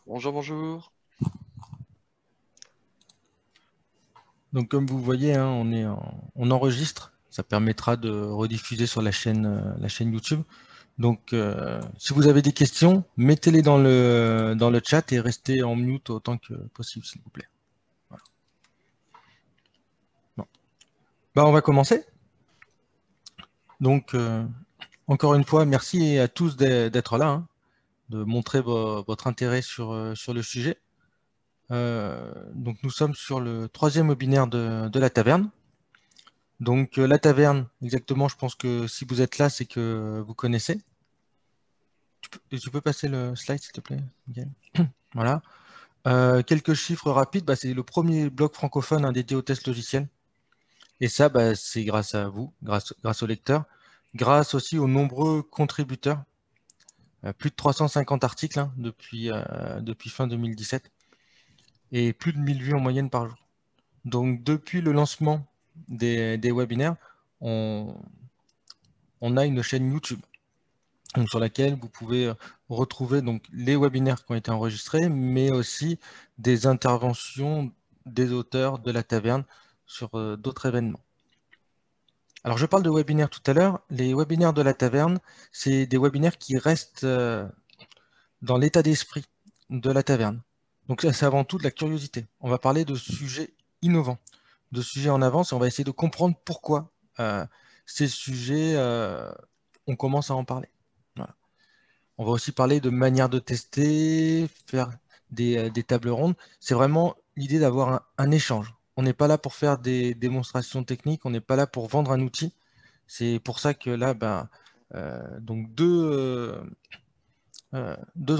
Bonjour, bonjour. Donc, comme vous voyez, hein, on enregistre. Ça permettra de rediffuser sur la chaîne YouTube. Donc, si vous avez des questions, mettez-les dans le chat et restez en mute autant que possible, s'il vous plaît. Voilà. Bon. Bah, on va commencer. Donc, encore une fois, merci à tous d'être là, hein, de montrer votre intérêt sur le sujet. Donc, nous sommes sur le troisième webinaire de la taverne. Donc, la taverne, exactement, je pense que si vous êtes là, c'est que vous connaissez. Tu peux passer le slide, s'il te plaît, Miguel. Voilà. Quelques chiffres rapides. Bah, c'est le premier blog francophone, hein, dédié aux tests logiciels. Et ça, bah, c'est grâce à vous, grâce aux lecteurs, grâce aussi aux nombreux contributeurs. Plus de 350 articles, hein, depuis fin 2017 et plus de 1000 vues en moyenne par jour. Donc, depuis le lancement des webinaires, on, on a une chaîne YouTube, donc, sur laquelle vous pouvez retrouver donc, les webinaires qui ont été enregistrés, mais aussi des interventions des auteurs de la taverne sur d'autres événements. Alors, je parle de webinaires tout à l'heure. Les webinaires de la taverne, c'est des webinaires qui restent dans l'état d'esprit de la taverne. Donc, ça, c'est avant tout de la curiosité. On va parler de sujets innovants, de sujets en avance, et on va essayer de comprendre pourquoi ces sujets, on commence à en parler. Voilà. On va aussi parler de manière de tester, faire des tables rondes. C'est vraiment l'idée d'avoir un échange. On n'est pas là pour faire des démonstrations techniques, on n'est pas là pour vendre un outil. C'est pour ça que là, ben, donc deux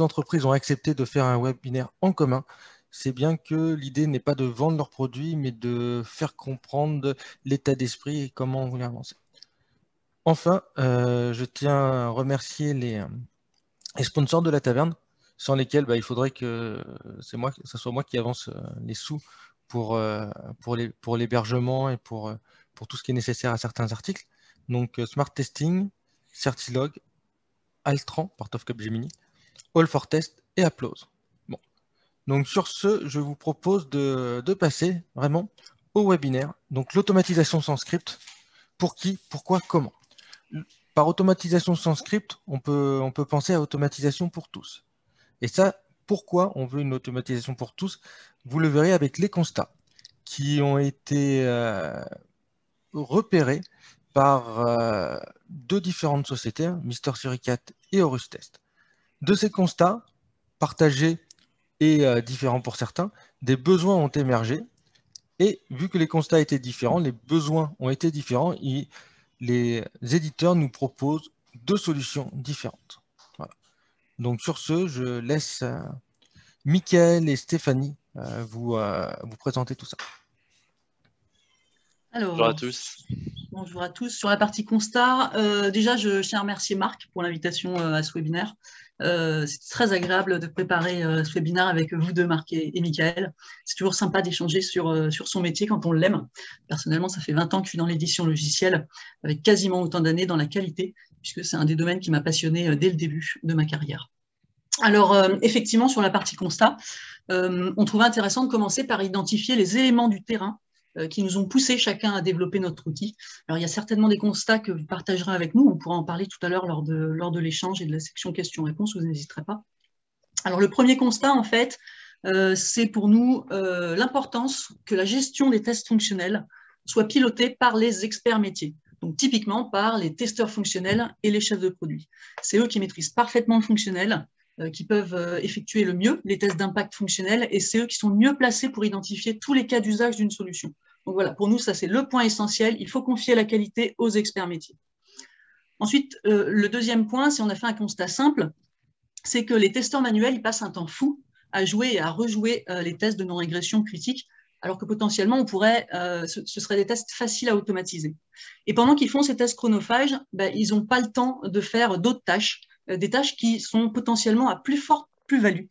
entreprises ont accepté de faire un webinaire en commun. C'est bien que l'idée n'est pas de vendre leurs produits, mais de faire comprendre l'état d'esprit et comment on voulait avancer. Enfin, je tiens à remercier les sponsors de la taverne, sans lesquels bah, il faudrait que ce soit moi qui avance les sous pour l'hébergement et pour tout ce qui est nécessaire à certains articles. Donc Smart Testing, Certilog, Altran, part of Capgemini, All for Test et Applause. Bon. Donc sur ce, je vous propose de passer vraiment au webinaire. Donc l'automatisation sans script, pour qui, pourquoi, comment. Par automatisation sans script, on peut penser à automatisation pour tous. Et ça, pourquoi on veut une automatisation pour tous? Vous le verrez avec les constats qui ont été repérés par deux différentes sociétés, hein, Mister Suricat et Horus Test. De ces constats, partagés et différents pour certains, des besoins ont émergé. Et vu que les constats étaient différents, les besoins ont été différents, et les éditeurs nous proposent deux solutions différentes. Voilà. Donc sur ce, je laisse Mickaël et Stéphanie vous présenter tout ça. Bonjour à Alors, tous. bonjour à tous. Sur la partie constat, déjà, je tiens à remercier Marc pour l'invitation à ce webinaire. C'est très agréable de préparer ce webinaire avec vous deux, Marc et Mickaël. C'est toujours sympa d'échanger sur son métier quand on l'aime. Personnellement, ça fait 20 ans que je suis dans l'édition logicielle, avec quasiment autant d'années dans la qualité, puisque c'est un des domaines qui m'a passionné dès le début de ma carrière. Alors, effectivement, sur la partie constat, on trouvait intéressant de commencer par identifier les éléments du terrain qui nous ont poussé chacun à développer notre outil. Alors, il y a certainement des constats que vous partagerez avec nous. On pourra en parler tout à l'heure lors de l'échange et de la section questions-réponses, vous n'hésiterez pas. Alors, le premier constat, en fait, c'est pour nous l'importance que la gestion des tests fonctionnels soit pilotée par les experts métiers. Donc, typiquement par les testeurs fonctionnels et les chefs de produit. C'est eux qui maîtrisent parfaitement le fonctionnel, qui peuvent effectuer le mieux les tests d'impact fonctionnel, et c'est eux qui sont mieux placés pour identifier tous les cas d'usage d'une solution. Donc voilà, pour nous, ça c'est le point essentiel. Il faut confier la qualité aux experts métiers. Ensuite, le deuxième point, si on a fait un constat simple, c'est que les testeurs manuels, ils passent un temps fou à jouer et à rejouer les tests de non-régression critiques, alors que potentiellement, ce seraient des tests faciles à automatiser. Et pendant qu'ils font ces tests chronophages, ils n'ont pas le temps de faire d'autres tâches, des tâches qui sont potentiellement à plus forte plus-value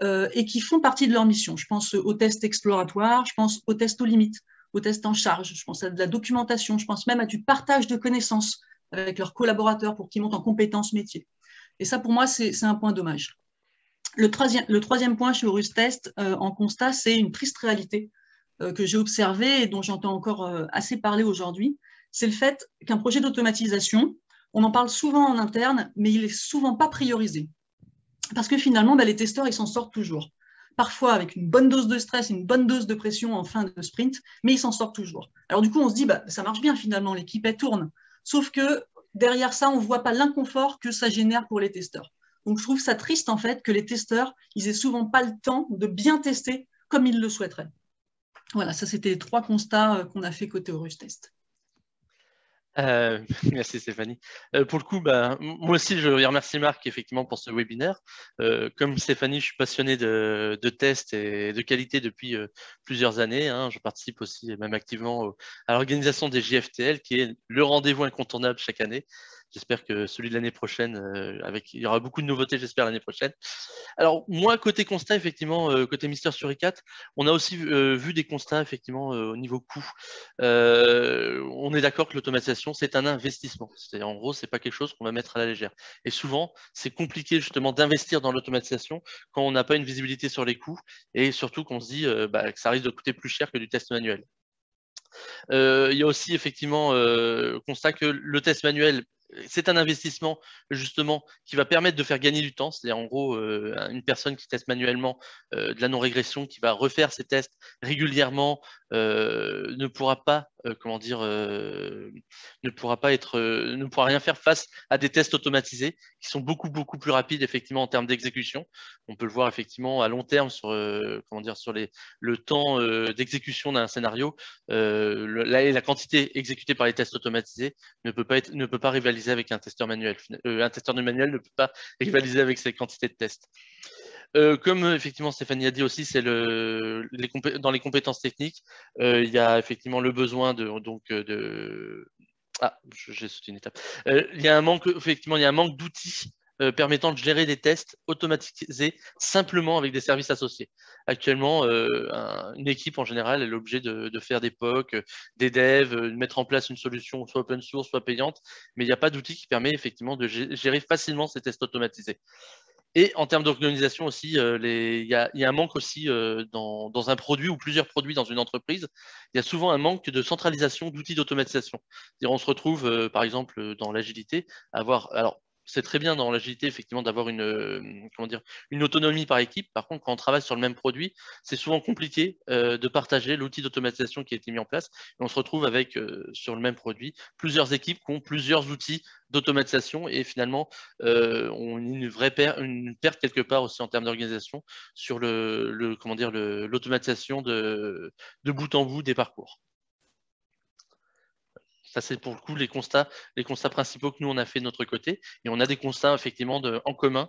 et qui font partie de leur mission. Je pense aux tests exploratoires, je pense aux tests aux limites, aux tests en charge, je pense à de la documentation, je pense même à du partage de connaissances avec leurs collaborateurs pour qu'ils montent en compétences métiers. Et ça, pour moi, c'est un point dommage. Le troisième point chez Horus Test en constat, c'est une triste réalité que j'ai observée et dont j'entends encore assez parler aujourd'hui. C'est le fait qu'un projet d'automatisation, on en parle souvent en interne, mais il n'est souvent pas priorisé. Parce que finalement, les testeurs, ils s'en sortent toujours. Parfois avec une bonne dose de stress, une bonne dose de pression en fin de sprint, mais ils s'en sortent toujours. Alors du coup, on se dit, ça marche bien finalement, l'équipe, elle tourne. Sauf que derrière ça, on ne voit pas l'inconfort que ça génère pour les testeurs. Donc je trouve ça triste en fait que les testeurs, ils aient souvent pas le temps de bien tester comme ils le souhaiteraient. Voilà, ça c'était les 3 constats qu'on a fait côté Horus Test. Merci Stéphanie. Pour le coup, moi aussi, je remercie Marc effectivement pour ce webinaire. Comme Stéphanie, je suis passionné de tests et de qualité depuis plusieurs années. Hein. Je participe aussi, même activement, à l'organisation des JFTL, qui est le rendez-vous incontournable chaque année. J'espère que celui de l'année prochaine, il y aura beaucoup de nouveautés, j'espère, l'année prochaine. Alors, moi, côté constat, effectivement, côté Mister Suricat, on a aussi vu des constats, effectivement, au niveau coût. On est d'accord que l'automatisation, c'est un investissement. C'est-à-dire, en gros, c'est pas quelque chose qu'on va mettre à la légère. Et souvent, c'est compliqué, justement, d'investir dans l'automatisation quand on n'a pas une visibilité sur les coûts et surtout qu'on se dit que ça risque de coûter plus cher que du test manuel. Il y a aussi, effectivement, constat que le test manuel, c'est un investissement justement qui va permettre de faire gagner du temps. C'est-à-dire en gros une personne qui teste manuellement de la non-régression, qui va refaire ses tests régulièrement, ne pourra pas ne pourra rien faire face à des tests automatisés qui sont beaucoup plus rapides effectivement en termes d'exécution. On peut le voir effectivement à long terme sur le temps d'exécution d'un scénario. La quantité exécutée par les tests automatisés ne peut pas rivaliser avec un testeur manuel. Un testeur de manuel ne peut pas rivaliser avec ces quantités de tests. Comme effectivement Stéphanie a dit aussi, c'est dans les compétences techniques, il y a effectivement le besoin j'ai sauté une étape. Il y a un manque d'outils permettant de gérer des tests automatisés simplement avec des services associés. Actuellement, une équipe en général est obligée de faire des POC, des devs, de mettre en place une solution soit open source, soit payante, mais il n'y a pas d'outil qui permet effectivement de gérer facilement ces tests automatisés. Et en termes d'organisation aussi, il y a un manque aussi dans un produit ou plusieurs produits dans une entreprise. Il y a souvent un manque de centralisation d'outils d'automatisation. On se retrouve, par exemple, dans l'agilité, alors, c'est très bien dans l'agilité, effectivement, d'avoir une autonomie par équipe. Par contre, quand on travaille sur le même produit, c'est souvent compliqué de partager l'outil d'automatisation qui a été mis en place. Et on se retrouve avec, sur le même produit, plusieurs équipes qui ont plusieurs outils d'automatisation et finalement, on a une perte quelque part aussi en termes d'organisation sur l'automatisation de bout en bout des parcours. Ça, c'est pour le coup les constats principaux que nous, on a fait de notre côté. Et on a des constats, effectivement, en commun.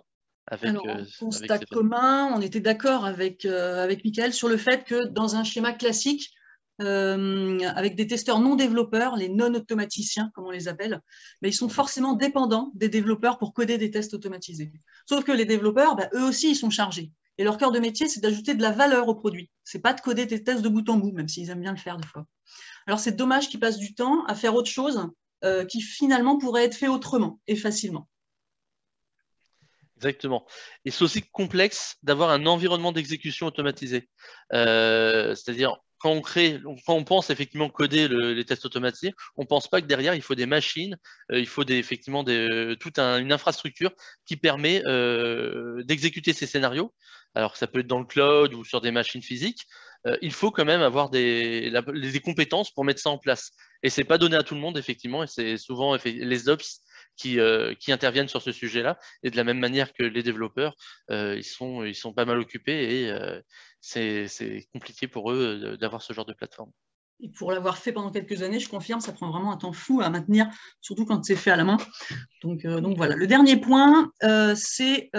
Constat commun, on était d'accord avec Michael sur le fait que dans un schéma classique, avec des testeurs non développeurs, les non-automaticiens, comme on les appelle, mais ils sont forcément dépendants des développeurs pour coder des tests automatisés. Sauf que les développeurs, eux aussi, ils sont chargés. Et leur cœur de métier, c'est d'ajouter de la valeur au produit. Ce n'est pas de coder des tests de bout en bout, même s'ils aiment bien le faire des fois. Alors, c'est dommage qu'ils passent du temps à faire autre chose qui finalement pourrait être fait autrement et facilement. Exactement. Et c'est aussi complexe d'avoir un environnement d'exécution automatisé. C'est-à-dire, quand on pense effectivement coder les tests automatisés, on ne pense pas que derrière, il faut des machines, il faut toute une infrastructure qui permet d'exécuter ces scénarios. Alors, ça peut être dans le cloud ou sur des machines physiques. Il faut quand même avoir des compétences pour mettre ça en place. Et ce n'est pas donné à tout le monde, effectivement, et c'est souvent les ops qui interviennent sur ce sujet-là. Et de la même manière que les développeurs, ils sont pas mal occupés et c'est compliqué pour eux d'avoir ce genre de plateforme. Et pour l'avoir fait pendant quelques années, je confirme, ça prend vraiment un temps fou à maintenir, surtout quand c'est fait à la main. Donc voilà. Le dernier point, c'est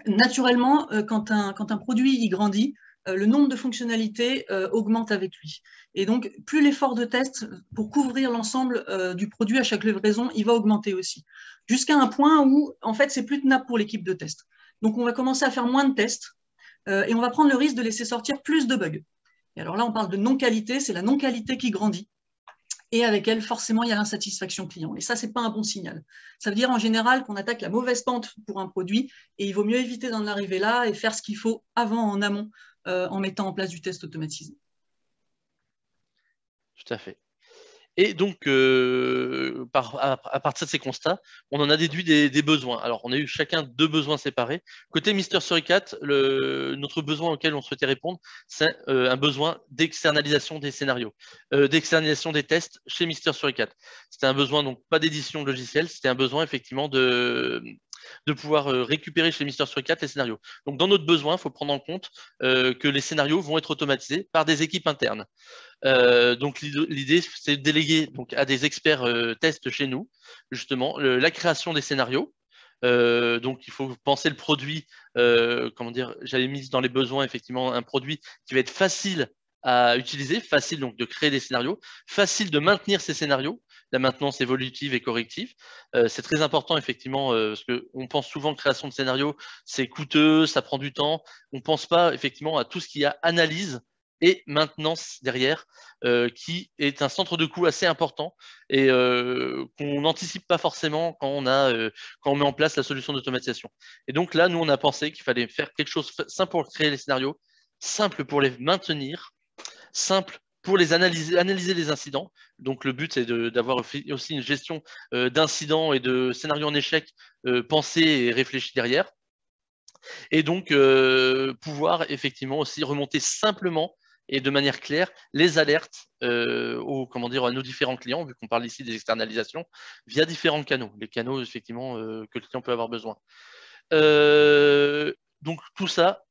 naturellement, quand un produit y grandit, le nombre de fonctionnalités augmente avec lui. Et donc, plus l'effort de test pour couvrir l'ensemble du produit à chaque livraison, il va augmenter aussi. Jusqu'à un point où, en fait, c'est plus tenable pour l'équipe de test. Donc, on va commencer à faire moins de tests et on va prendre le risque de laisser sortir plus de bugs. Et alors là, on parle de non-qualité, c'est la non-qualité qui grandit. et avec elle, forcément, il y a l'insatisfaction client. Et ça, ce n'est pas un bon signal. Ça veut dire en général qu'on attaque la mauvaise pente pour un produit, et il vaut mieux éviter d'en arriver là et faire ce qu'il faut avant, en amont, en mettant en place du test automatisé. Tout à fait. Et donc, à partir de ces constats, on en a déduit des besoins. Alors, on a eu chacun 2 besoins séparés. Côté Mister Suricat, notre besoin auquel on souhaitait répondre, c'est un besoin d'externalisation des scénarios, d'externalisation des tests chez Mister Suricat. C'était un besoin, donc pas d'édition de logiciel, c'était un besoin effectivement de pouvoir récupérer chez Mister Suricat les scénarios. Donc, dans notre besoin, il faut prendre en compte que les scénarios vont être automatisés par des équipes internes. Donc l'idée, c'est de déléguer donc, à des experts tests chez nous, justement, la création des scénarios. Donc il faut penser le produit, comment dire, j'avais mis dans les besoins effectivement un produit qui va être facile à utiliser, facile donc de créer des scénarios, facile de maintenir ces scénarios, la maintenance évolutive et corrective. C'est très important effectivement, parce qu'on pense souvent que création de scénarios, c'est coûteux, ça prend du temps. On ne pense pas effectivement à tout ce qu'il y a analyse et maintenance derrière, qui est un centre de coût assez important et qu'on n'anticipe pas forcément quand on met en place la solution d'automatisation. Et donc là, nous, on a pensé qu'il fallait faire quelque chose de simple pour créer les scénarios, simple pour les maintenir, simple pour les analyser les incidents. Donc le but, c'est d'avoir aussi une gestion d'incidents et de scénarios en échec pensés et réfléchis derrière. Et donc pouvoir effectivement aussi remonter simplement et de manière claire les alertes à nos différents clients, vu qu'on parle ici des externalisations, via différents canaux, les canaux effectivement que le client peut avoir besoin. Donc tout ça,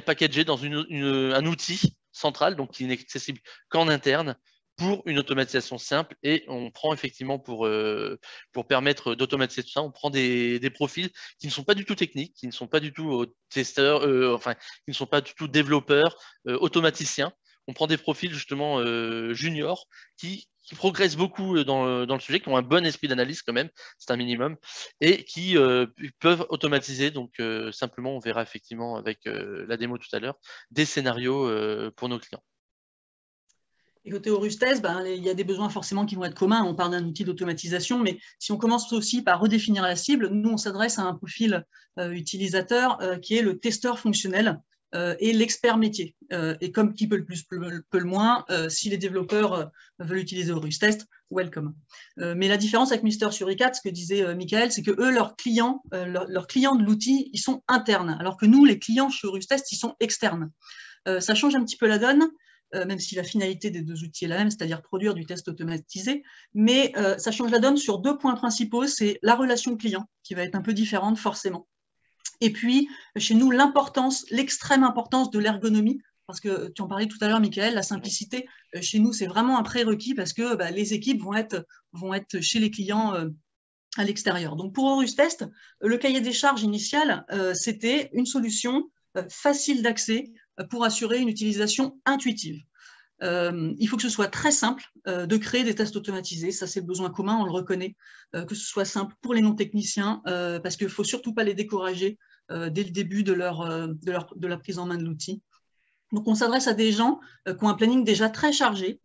packagé dans un outil central, donc qui n'est accessible qu'en interne, pour une automatisation simple, et on prend effectivement pour permettre d'automatiser tout ça, on prend des profils qui ne sont pas du tout techniques, qui ne sont pas du tout testeurs, qui ne sont pas du tout développeurs, automaticiens. On prend des profils justement juniors qui progressent beaucoup dans le sujet, qui ont un bon esprit d'analyse quand même, c'est un minimum, et qui peuvent automatiser. Donc simplement, on verra effectivement avec la démo tout à l'heure, des scénarios pour nos clients. Et côté Aurustest, il y a des besoins forcément qui vont être communs. On parle d'un outil d'automatisation, mais si on commence aussi par redéfinir la cible, nous, on s'adresse à un profil utilisateur qui est le testeur fonctionnel et l'expert métier. Et comme qui peut le plus, peut le moins, si les développeurs veulent utiliser Aurustest, welcome. Mais la différence avec Mister Suricat, ce que disait Michael, c'est que eux, leurs clients de l'outil, ils sont internes, alors que nous, les clients chez Aurustest, ils sont externes. Ça change un petit peu la donne. Même si la finalité des 2 outils est la même, c'est-à-dire produire du test automatisé, mais ça change la donne sur 2 points principaux, c'est la relation client, qui va être un peu différente forcément, et puis chez nous, l'extrême importance de l'ergonomie, parce que tu en parlais tout à l'heure, Michael, la simplicité, chez nous, c'est vraiment un prérequis, parce que les équipes vont être chez les clients à l'extérieur. Donc pour Aurustest, le cahier des charges initial, c'était une solution facile d'accès, pour assurer une utilisation intuitive. Il faut que ce soit très simple de créer des tests automatisés, ça c'est le besoin commun, on le reconnaît, que ce soit simple pour les non-techniciens, parce qu'il ne faut surtout pas les décourager dès le début de la prise en main de l'outil. Donc on s'adresse à des gens qui ont un planning déjà très chargé,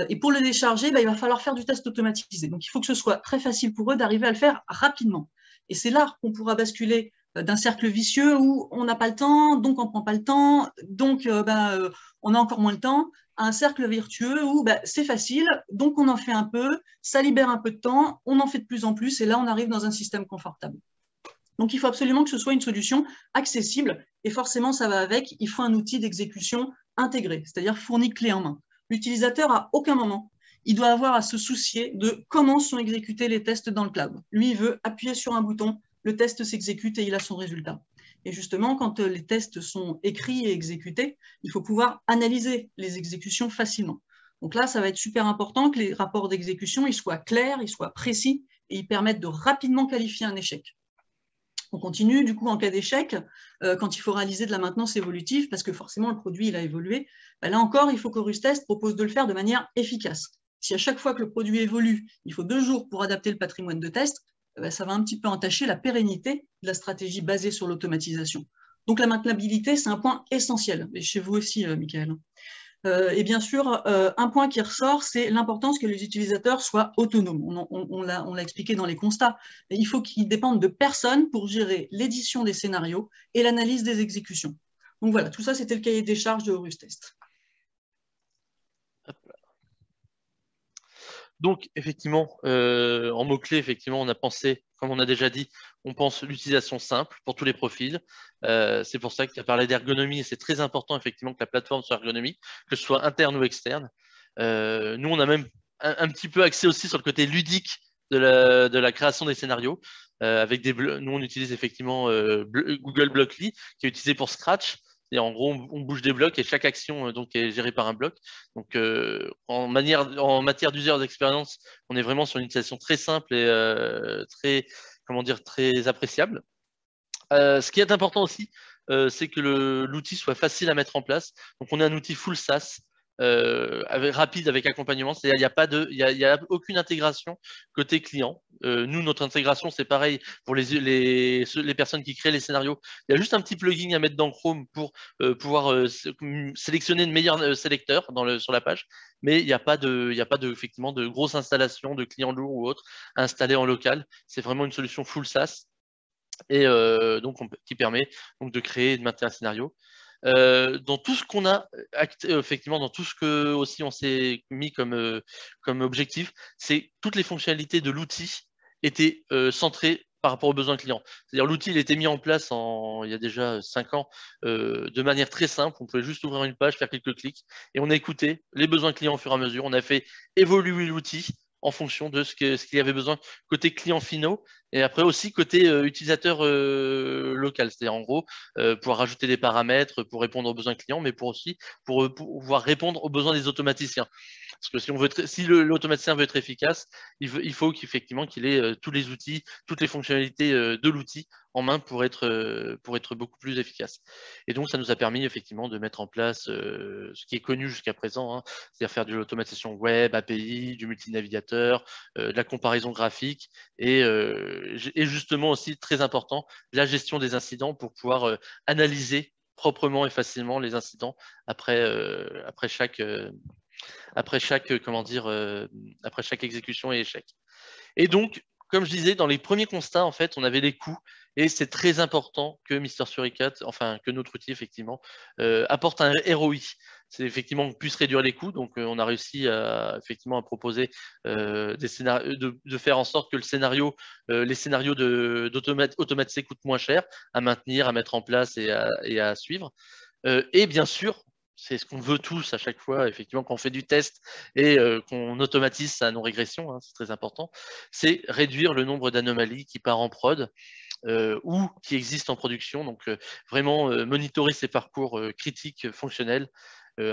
et pour le décharger, il va falloir faire du test automatisé. Donc il faut que ce soit très facile pour eux d'arriver à le faire rapidement. Et c'est là qu'on pourra basculer d'un cercle vicieux où on n'a pas le temps, donc on ne prend pas le temps, donc on a encore moins le temps, à un cercle vertueux où c'est facile, donc on en fait un peu, ça libère un peu de temps, on en fait de plus en plus, et là on arrive dans un système confortable. Donc il faut absolument que ce soit une solution accessible, et forcément ça va avec, il faut un outil d'exécution intégré, c'est-à-dire fourni clé en main. L'utilisateur, à aucun moment, il doit avoir à se soucier de comment sont exécutés les tests dans le cloud. Lui, il veut appuyer sur un bouton, le test s'exécute et il a son résultat. Et justement, quand les tests sont écrits et exécutés, il faut pouvoir analyser les exécutions facilement. Donc là, ça va être super important que les rapports d'exécution ils soient clairs, ils soient précis et ils permettent de rapidement qualifier un échec. On continue, du coup, en cas d'échec, quand il faut réaliser de la maintenance évolutive, parce que forcément, le produit il a évolué, là encore, il faut qu'Aurustest propose de le faire de manière efficace. Si à chaque fois que le produit évolue, il faut 2 jours pour adapter le patrimoine de test, ça va un petit peu entacher la pérennité de la stratégie basée sur l'automatisation. Donc la maintenabilité, c'est un point essentiel, et chez vous aussi, Michael. Et bien sûr, un point qui ressort, c'est l'importance que les utilisateurs soient autonomes. On l'a expliqué dans les constats. Il faut qu'ils dépendent de personne pour gérer l'édition des scénarios et l'analyse des exécutions. Donc voilà, tout ça, c'était le cahier des charges de Horus Test. Donc, effectivement, en mots-clés, effectivement, on a pensé, comme on a déjà dit, on pense l'utilisation simple pour tous les profils. C'est pour ça qu'il a parlé d'ergonomie et c'est très important, effectivement, que la plateforme soit ergonomique, que ce soit interne ou externe. Nous, on a même un petit peu axé aussi sur le côté ludique de la création des scénarios. Avec nous, on utilise effectivement Google Blockly, qui est utilisé pour Scratch. Et en gros, on bouge des blocs et chaque action donc, est gérée par un bloc. Donc, en matière d'user d'expérience, on est vraiment sur une utilisation très simple et très, comment dire, très appréciable. Ce qui est important aussi, c'est que l'outil soit facile à mettre en place. Donc, on a un outil full SaaS. Rapide avec accompagnement, c'est-à-dire il y a aucune intégration côté client. Nous, notre intégration, c'est pareil pour les personnes qui créent les scénarios. Il y a juste un petit plugin à mettre dans Chrome pour pouvoir sélectionner le meilleur sélecteur sur la page, mais il n'y a pas effectivement de grosse installation de clients lourds ou autres installés en local. C'est vraiment une solution full SaaS et donc qui permet donc de créer et de maintenir un scénario. Dans tout ce qu'on a, effectivement, dans tout ce que aussi on s'est mis comme objectif, c'est toutes les fonctionnalités de l'outil étaient centrées par rapport aux besoins clients. C'est-à-dire l'outil il était mis en place il y a déjà 5 ans de manière très simple. On pouvait juste ouvrir une page, faire quelques clics et on a écouté les besoins clients au fur et à mesure. On a fait évoluer l'outil en fonction de ce qu'il y avait besoin côté clients finaux et après aussi côté utilisateur local. C'est-à-dire en gros pouvoir rajouter des paramètres pour répondre aux besoins clients, mais pour pouvoir répondre aux besoins des automaticiens. Parce que si l'automaticien veut être efficace, il faut qu'effectivement qu'il ait tous les outils, toutes les fonctionnalités de l'outil en main pour être beaucoup plus efficace. Et donc, ça nous a permis effectivement de mettre en place ce qui est connu jusqu'à présent, hein, c'est-à-dire faire de l'automatisation web, API, du multinavigateur, de la comparaison graphique et justement aussi très important, la gestion des incidents pour pouvoir analyser proprement et facilement les incidents après chaque après chaque exécution et échec. Et donc, comme je disais, dans les premiers constats, en fait, on avait les coûts et c'est très important que Mister Suricat, enfin que notre outil effectivement, apporte un ROI. C'est effectivement qu'on puisse réduire les coûts. Donc, on a réussi effectivement à proposer des scénarios, de faire en sorte que les scénarios automatisés coûtent moins cher à maintenir, à mettre en place et à suivre. Et bien sûr, c'est ce qu'on veut tous à chaque fois, effectivement, quand on fait du test et qu'on automatise sa non-régression, hein, c'est très important, c'est réduire le nombre d'anomalies qui part en prod ou qui existent en production. Donc, vraiment monitorer ces parcours critiques fonctionnels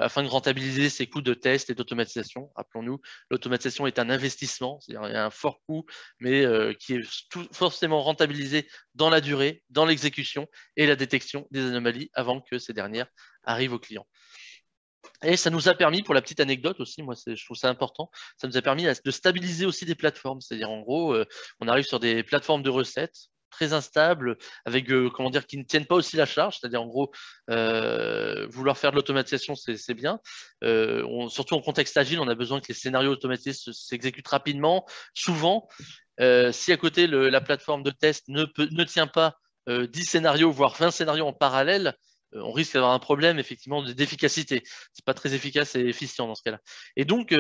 afin de rentabiliser ces coûts de test et d'automatisation. Rappelons-nous, l'automatisation est un investissement, c'est-à-dire il y a un fort coût, mais qui est forcément rentabilisé dans la durée, dans l'exécution et la détection des anomalies avant que ces dernières arrivent au client. Et ça nous a permis, pour la petite anecdote aussi, moi je trouve ça important, ça nous a permis de stabiliser aussi des plateformes. C'est-à-dire en gros, on arrive sur des plateformes de recettes très instables, avec comment dire, qui ne tiennent pas aussi la charge. C'est-à-dire en gros, vouloir faire de l'automatisation, c'est bien. Surtout en contexte agile, on a besoin que les scénarios automatisés s'exécutent rapidement. Souvent, si à côté la plateforme de test ne tient pas 10 scénarios, voire 20 scénarios en parallèle, on risque d'avoir un problème effectivement d'efficacité. C'est pas très efficace et efficient dans ce cas-là. Et donc, on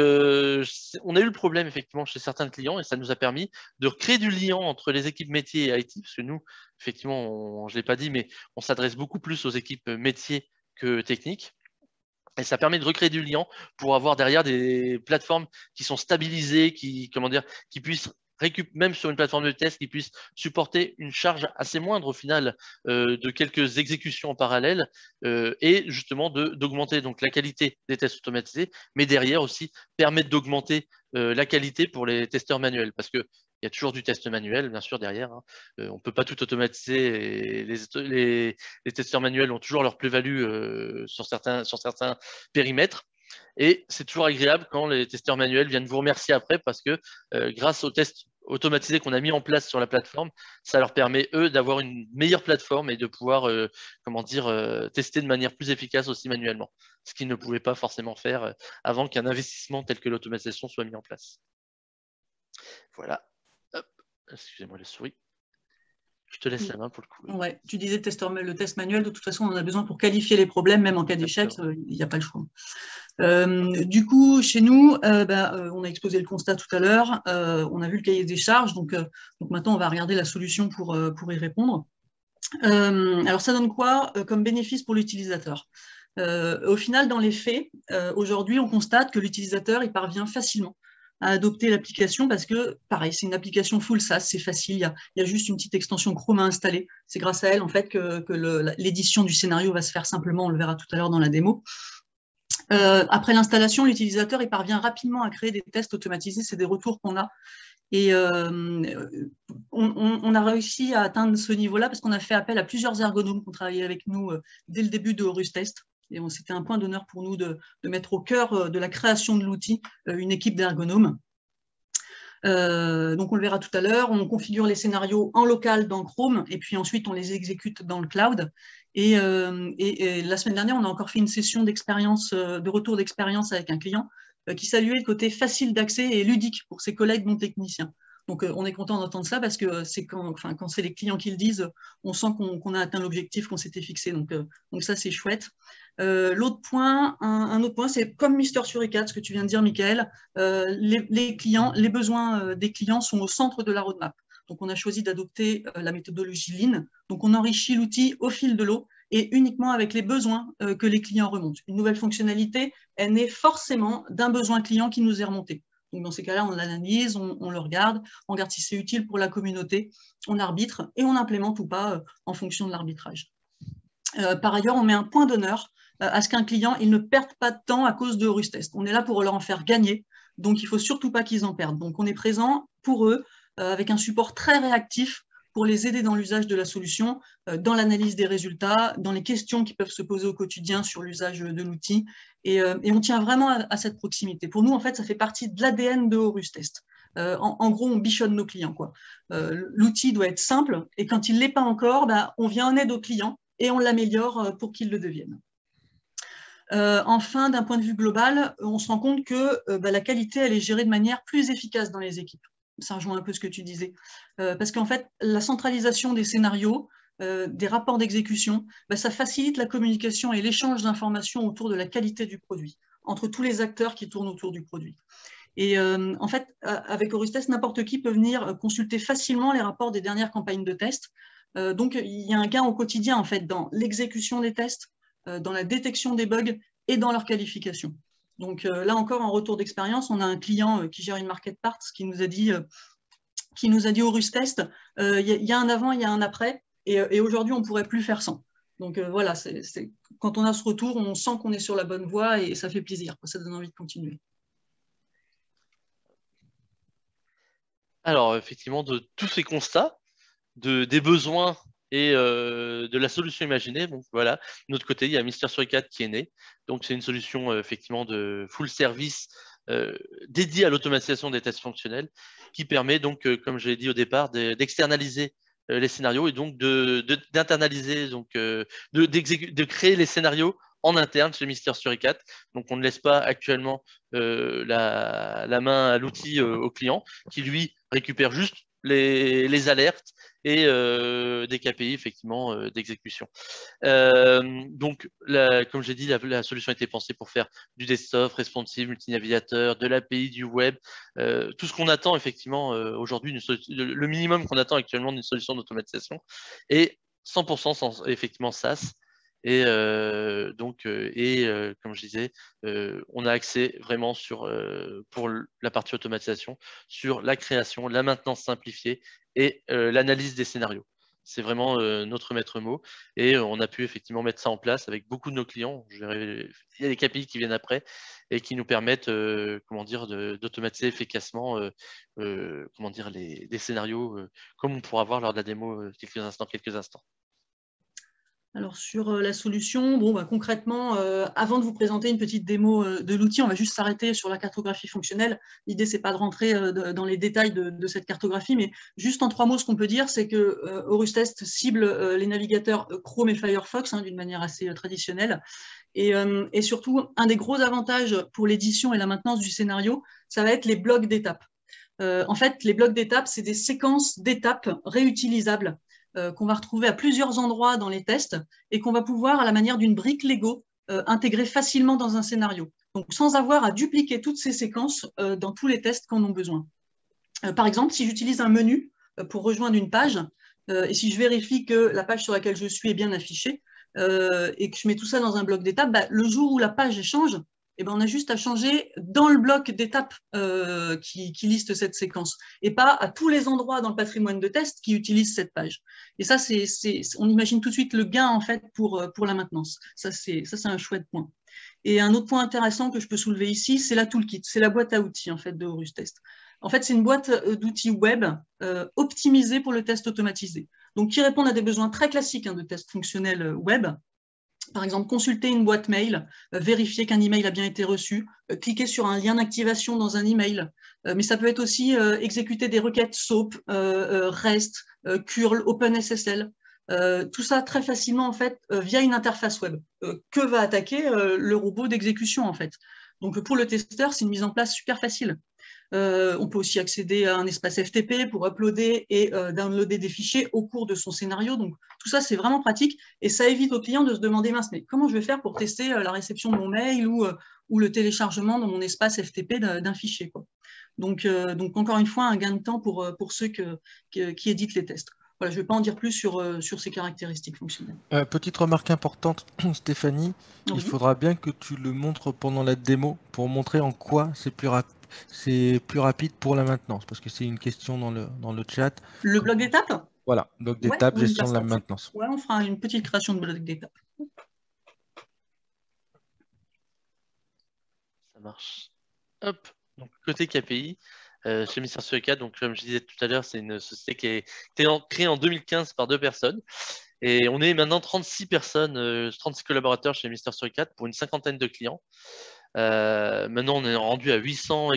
a eu le problème effectivement chez certains clients et ça nous a permis de créer du lien entre les équipes métiers et IT, parce que nous, effectivement, je l'ai pas dit, mais on s'adresse beaucoup plus aux équipes métiers que techniques. Et ça permet de recréer du lien pour avoir derrière des plateformes qui sont stabilisées, comment dire, qui puissent même sur une plateforme de test, qui puissent supporter une charge assez moindre au final de quelques exécutions en parallèle et justement d'augmenter donc la qualité des tests automatisés, mais derrière aussi permettre d'augmenter la qualité pour les testeurs manuels parce que il y a toujours du test manuel, bien sûr, derrière. Hein. On ne peut pas tout automatiser. Et les testeurs manuels ont toujours leur plus-value sur certains périmètres. Et c'est toujours agréable quand les testeurs manuels viennent vous remercier après parce que grâce aux tests automatisés qu'on a mis en place sur la plateforme, ça leur permet, eux, d'avoir une meilleure plateforme et de pouvoir comment dire, tester de manière plus efficace aussi manuellement, ce qu'ils ne pouvaient pas forcément faire avant qu'un investissement tel que l'automatisation soit mis en place. Voilà. Excusez-moi la souris. Je te laisse la main pour le coup. Ouais, tu disais le test manuel, de toute façon, on en a besoin pour qualifier les problèmes, même en cas d'échec, il n'y a pas le choix. Du coup, chez nous, on a exposé le constat tout à l'heure, on a vu le cahier des charges, donc maintenant, on va regarder la solution pour y répondre. Alors, ça donne quoi comme bénéfice pour l'utilisateur? Au final, dans les faits, aujourd'hui, on constate que l'utilisateur, il parvient facilement à adopter l'application parce que, pareil, c'est une application full SaaS, c'est facile, il y a juste une petite extension Chrome à installer. C'est grâce à elle, en fait, que l'édition du scénario va se faire simplement, on le verra tout à l'heure dans la démo. Après l'installation, l'utilisateur, il parvient rapidement à créer des tests automatisés, c'est des retours qu'on a. Et on a réussi à atteindre ce niveau-là parce qu'on a fait appel à plusieurs ergonomes qui ont travaillé avec nous dès le début de Horus Test. Et c'était un point d'honneur pour nous de mettre au cœur de la création de l'outil une équipe d'ergonomes. Donc on le verra tout à l'heure, on configure les scénarios en local dans Chrome et puis ensuite on les exécute dans le cloud. Et la semaine dernière, on a encore fait une session d'expérience, de retour d'expérience avec un client qui saluait le côté facile d'accès et ludique pour ses collègues non techniciens. Donc on est content d'entendre ça parce que c'est quand c'est les clients qui le disent, on sent qu'on a atteint l'objectif qu'on s'était fixé. Donc ça, c'est chouette. L'autre point, un autre point, c'est comme Mister Suricat, ce que tu viens de dire, Michael, les besoins des clients sont au centre de la roadmap. Donc, on a choisi d'adopter la méthodologie Lean. Donc, on enrichit l'outil au fil de l'eau et uniquement avec les besoins que les clients remontent. Une nouvelle fonctionnalité, elle naît forcément d'un besoin client qui nous est remonté. Donc, dans ces cas-là, on l'analyse, on le regarde, on regarde si c'est utile pour la communauté, on arbitre et on implémente ou pas en fonction de l'arbitrage. Par ailleurs, on met un point d'honneur à ce qu'un client il ne perde pas de temps à cause de Horus Test. On est là pour leur en faire gagner, donc il ne faut surtout pas qu'ils en perdent. Donc on est présent pour eux avec un support très réactif pour les aider dans l'usage de la solution, dans l'analyse des résultats, dans les questions qui peuvent se poser au quotidien sur l'usage de l'outil. Et on tient vraiment à cette proximité. Pour nous, en fait, ça fait partie de l'ADN de Horus Test. En gros, on bichonne nos clients, quoi. L'outil doit être simple et quand il ne l'est pas encore, on vient en aide aux clients et on l'améliore pour qu'ils le deviennent. Enfin, d'un point de vue global, on se rend compte que la qualité, elle est gérée de manière plus efficace dans les équipes. Ça rejoint un peu ce que tu disais. Parce qu'en fait, la centralisation des scénarios, des rapports d'exécution, ça facilite la communication et l'échange d'informations autour de la qualité du produit, entre tous les acteurs qui tournent autour du produit. Et en fait, avec Horus Test, n'importe qui peut venir consulter facilement les rapports des dernières campagnes de tests. Donc, il y a un gain au quotidien en fait, dans l'exécution des tests, dans la détection des bugs et dans leur qualification. Donc là encore, en retour d'expérience, on a un client qui gère une market parts qui nous a dit Horus Test, il y a un avant, il y a un après, et aujourd'hui, on ne pourrait plus faire sans. Donc voilà, quand on a ce retour, on sent qu'on est sur la bonne voie et ça fait plaisir, ça donne envie de continuer. Alors, effectivement, de tous ces constats, des besoins et de la solution imaginée, donc voilà, de notre côté, il y a Mister Suricat qui est né. Donc, c'est une solution effectivement de full service dédiée à l'automatisation des tests fonctionnels qui permet donc, comme je l'ai dit au départ, d'externaliser les scénarios et donc d'internaliser, donc de créer les scénarios en interne chez Mister Suricat. Donc, on ne laisse pas actuellement la main à l'outil au client qui, lui, récupère juste les alertes et des KPI effectivement d'exécution. Donc, comme j'ai dit, la solution a été pensée pour faire du desktop, responsive, multinavigateur, de l'API, du web, tout ce qu'on attend effectivement aujourd'hui, le minimum qu'on attend actuellement d'une solution d'automatisation, et 100% effectivement SaaS. Et comme je disais, on a accès vraiment pour la partie automatisation sur la création, la maintenance simplifiée et l'analyse des scénarios. C'est vraiment notre maître mot et on a pu effectivement mettre ça en place avec beaucoup de nos clients. Il y a des KPI qui viennent après et qui nous permettent d'automatiser efficacement des scénarios comme on pourra voir lors de la démo quelques instants. Alors, sur la solution, bon, concrètement, avant de vous présenter une petite démo de l'outil, on va juste s'arrêter sur la cartographie fonctionnelle. L'idée, ce n'est pas de rentrer dans les détails de cette cartographie, mais juste en 3 mots, ce qu'on peut dire, c'est que Horustest cible les navigateurs Chrome et Firefox d'une manière assez traditionnelle. Et surtout, un des gros avantages pour l'édition et la maintenance du scénario, ça va être les blocs d'étapes. En fait, les blocs d'étapes, c'est des séquences d'étapes réutilisables qu'on va retrouver à plusieurs endroits dans les tests et qu'on va pouvoir, à la manière d'une brique Lego, intégrer facilement dans un scénario. Donc, sans avoir à dupliquer toutes ces séquences dans tous les tests qu'on a besoin. Par exemple, si j'utilise un menu pour rejoindre une page, et si je vérifie que la page sur laquelle je suis est bien affichée, et que je mets tout ça dans un bloc d'étapes, le jour où la page change, on a juste à changer dans le bloc d'étapes qui liste cette séquence, et pas à tous les endroits dans le patrimoine de test qui utilisent cette page. Et ça, on imagine tout de suite le gain en fait pour la maintenance. Ça, c'est un chouette point. Et un autre point intéressant que je peux soulever ici, c'est la toolkit, c'est la boîte à outils en fait de Horustest. En fait, c'est une boîte d'outils web optimisée pour le test automatisé. Donc, qui répondent à des besoins très classiques de test fonctionnel web. Par exemple, consulter une boîte mail, vérifier qu'un email a bien été reçu, cliquer sur un lien d'activation dans un email. Mais ça peut être aussi exécuter des requêtes SOAP, REST, curl, OpenSSL. Tout ça très facilement en fait via une interface web que va attaquer le robot d'exécution en fait. Donc pour le testeur, c'est une mise en place super facile. On peut aussi accéder à un espace FTP pour uploader et downloader des fichiers au cours de son scénario. Donc, tout ça, c'est vraiment pratique et ça évite au client de se demander, mince, mais comment je vais faire pour tester la réception de mon mail ou le téléchargement dans mon espace FTP d'un fichier, quoi. Donc, encore une fois, un gain de temps pour ceux qui éditent les tests. Voilà, je ne vais pas en dire plus sur ces caractéristiques fonctionnelles. Petite remarque importante, Stéphanie, Oui. il faudra bien que tu le montres pendant la démo pour montrer en quoi c'est plus rapide pour la maintenance, parce que c'est une question dans le chat. Le bloc d'étapes? Voilà, bloc d'étapes, gestion de la maintenance. Ouais, on fera une petite création de bloc d'étapes. Ça marche. Hop. Donc, côté KPI, chez Mister Sueka, donc comme je disais tout à l'heure, c'est une société qui a été créée en 2015 par 2 personnes. Et on est maintenant 36 personnes, 36 collaborateurs chez Mister Sueka pour une 50aine de clients. Maintenant, on est rendu à 800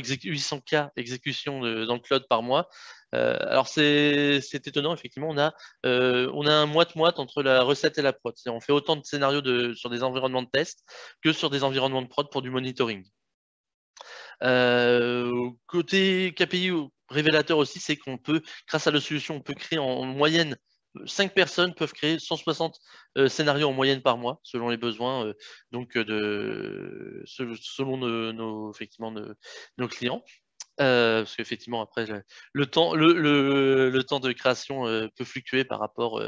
cas exécution dans le cloud par mois. Alors, c'est étonnant, effectivement, on a un moite-moite entre la recette et la prod. On fait autant de scénarios sur des environnements de test que sur des environnements de prod pour du monitoring. Côté KPI révélateur aussi, c'est qu'on peut, grâce à la solution, on peut créer en moyenne 5 personnes peuvent créer 160 scénarios en moyenne par mois, selon les besoins selon effectivement, nos clients. Parce qu'effectivement, après, le temps de création peut fluctuer par rapport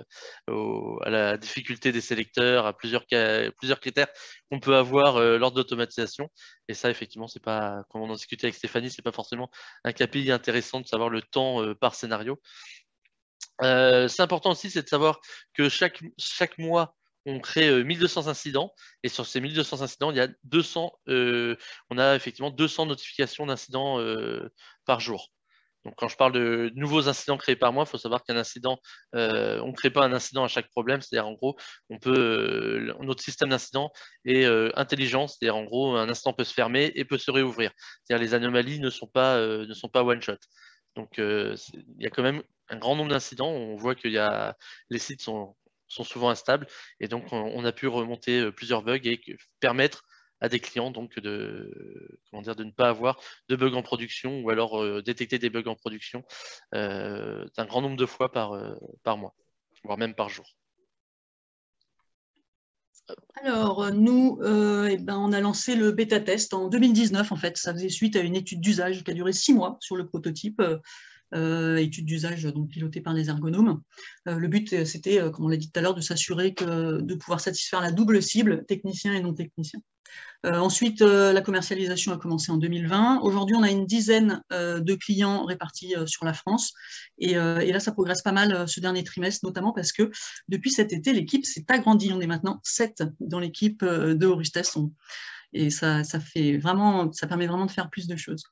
à la difficulté des sélecteurs, à plusieurs critères qu'on peut avoir lors d'automatisation. Et ça, effectivement, c'est pas, comme on en discutait avec Stéphanie, c'est pas forcément un KPI intéressant de savoir le temps par scénario. C'est important aussi, c'est de savoir que chaque mois, on crée 1200 incidents et sur ces 1200 incidents, il y a on a effectivement 200 notifications d'incidents par jour. Donc quand je parle de nouveaux incidents créés par mois, il faut savoir qu'un incident, on ne crée pas un incident à chaque problème, c'est-à-dire en gros, notre système d'incident est intelligent, c'est-à-dire en gros, un incident peut se fermer et peut se réouvrir. C'est-à-dire les anomalies ne sont pas one-shot. Donc il y a quand même un grand nombre d'incidents. On voit que les sites sont souvent instables et donc on a pu remonter plusieurs bugs et permettre à des clients donc de ne pas avoir de bugs en production ou alors détecter des bugs en production d'un grand nombre de fois par mois, voire même par jour. Alors, nous, on a lancé le bêta-test en 2019, en fait. Ça faisait suite à une étude d'usage qui a duré 6 mois sur le prototype, étude d'usage pilotée par les ergonomes. Le but, c'était, comme on l'a dit tout à l'heure, de s'assurer de pouvoir satisfaire la double cible, technicien et non technicien. Ensuite, la commercialisation a commencé en 2020. Aujourd'hui, on a une dizaine de clients répartis sur la France. Et là, ça progresse pas mal ce dernier trimestre, notamment parce que depuis cet été, l'équipe s'est agrandie. On est maintenant 7 dans l'équipe de Horustest. Et ça permet vraiment de faire plus de choses.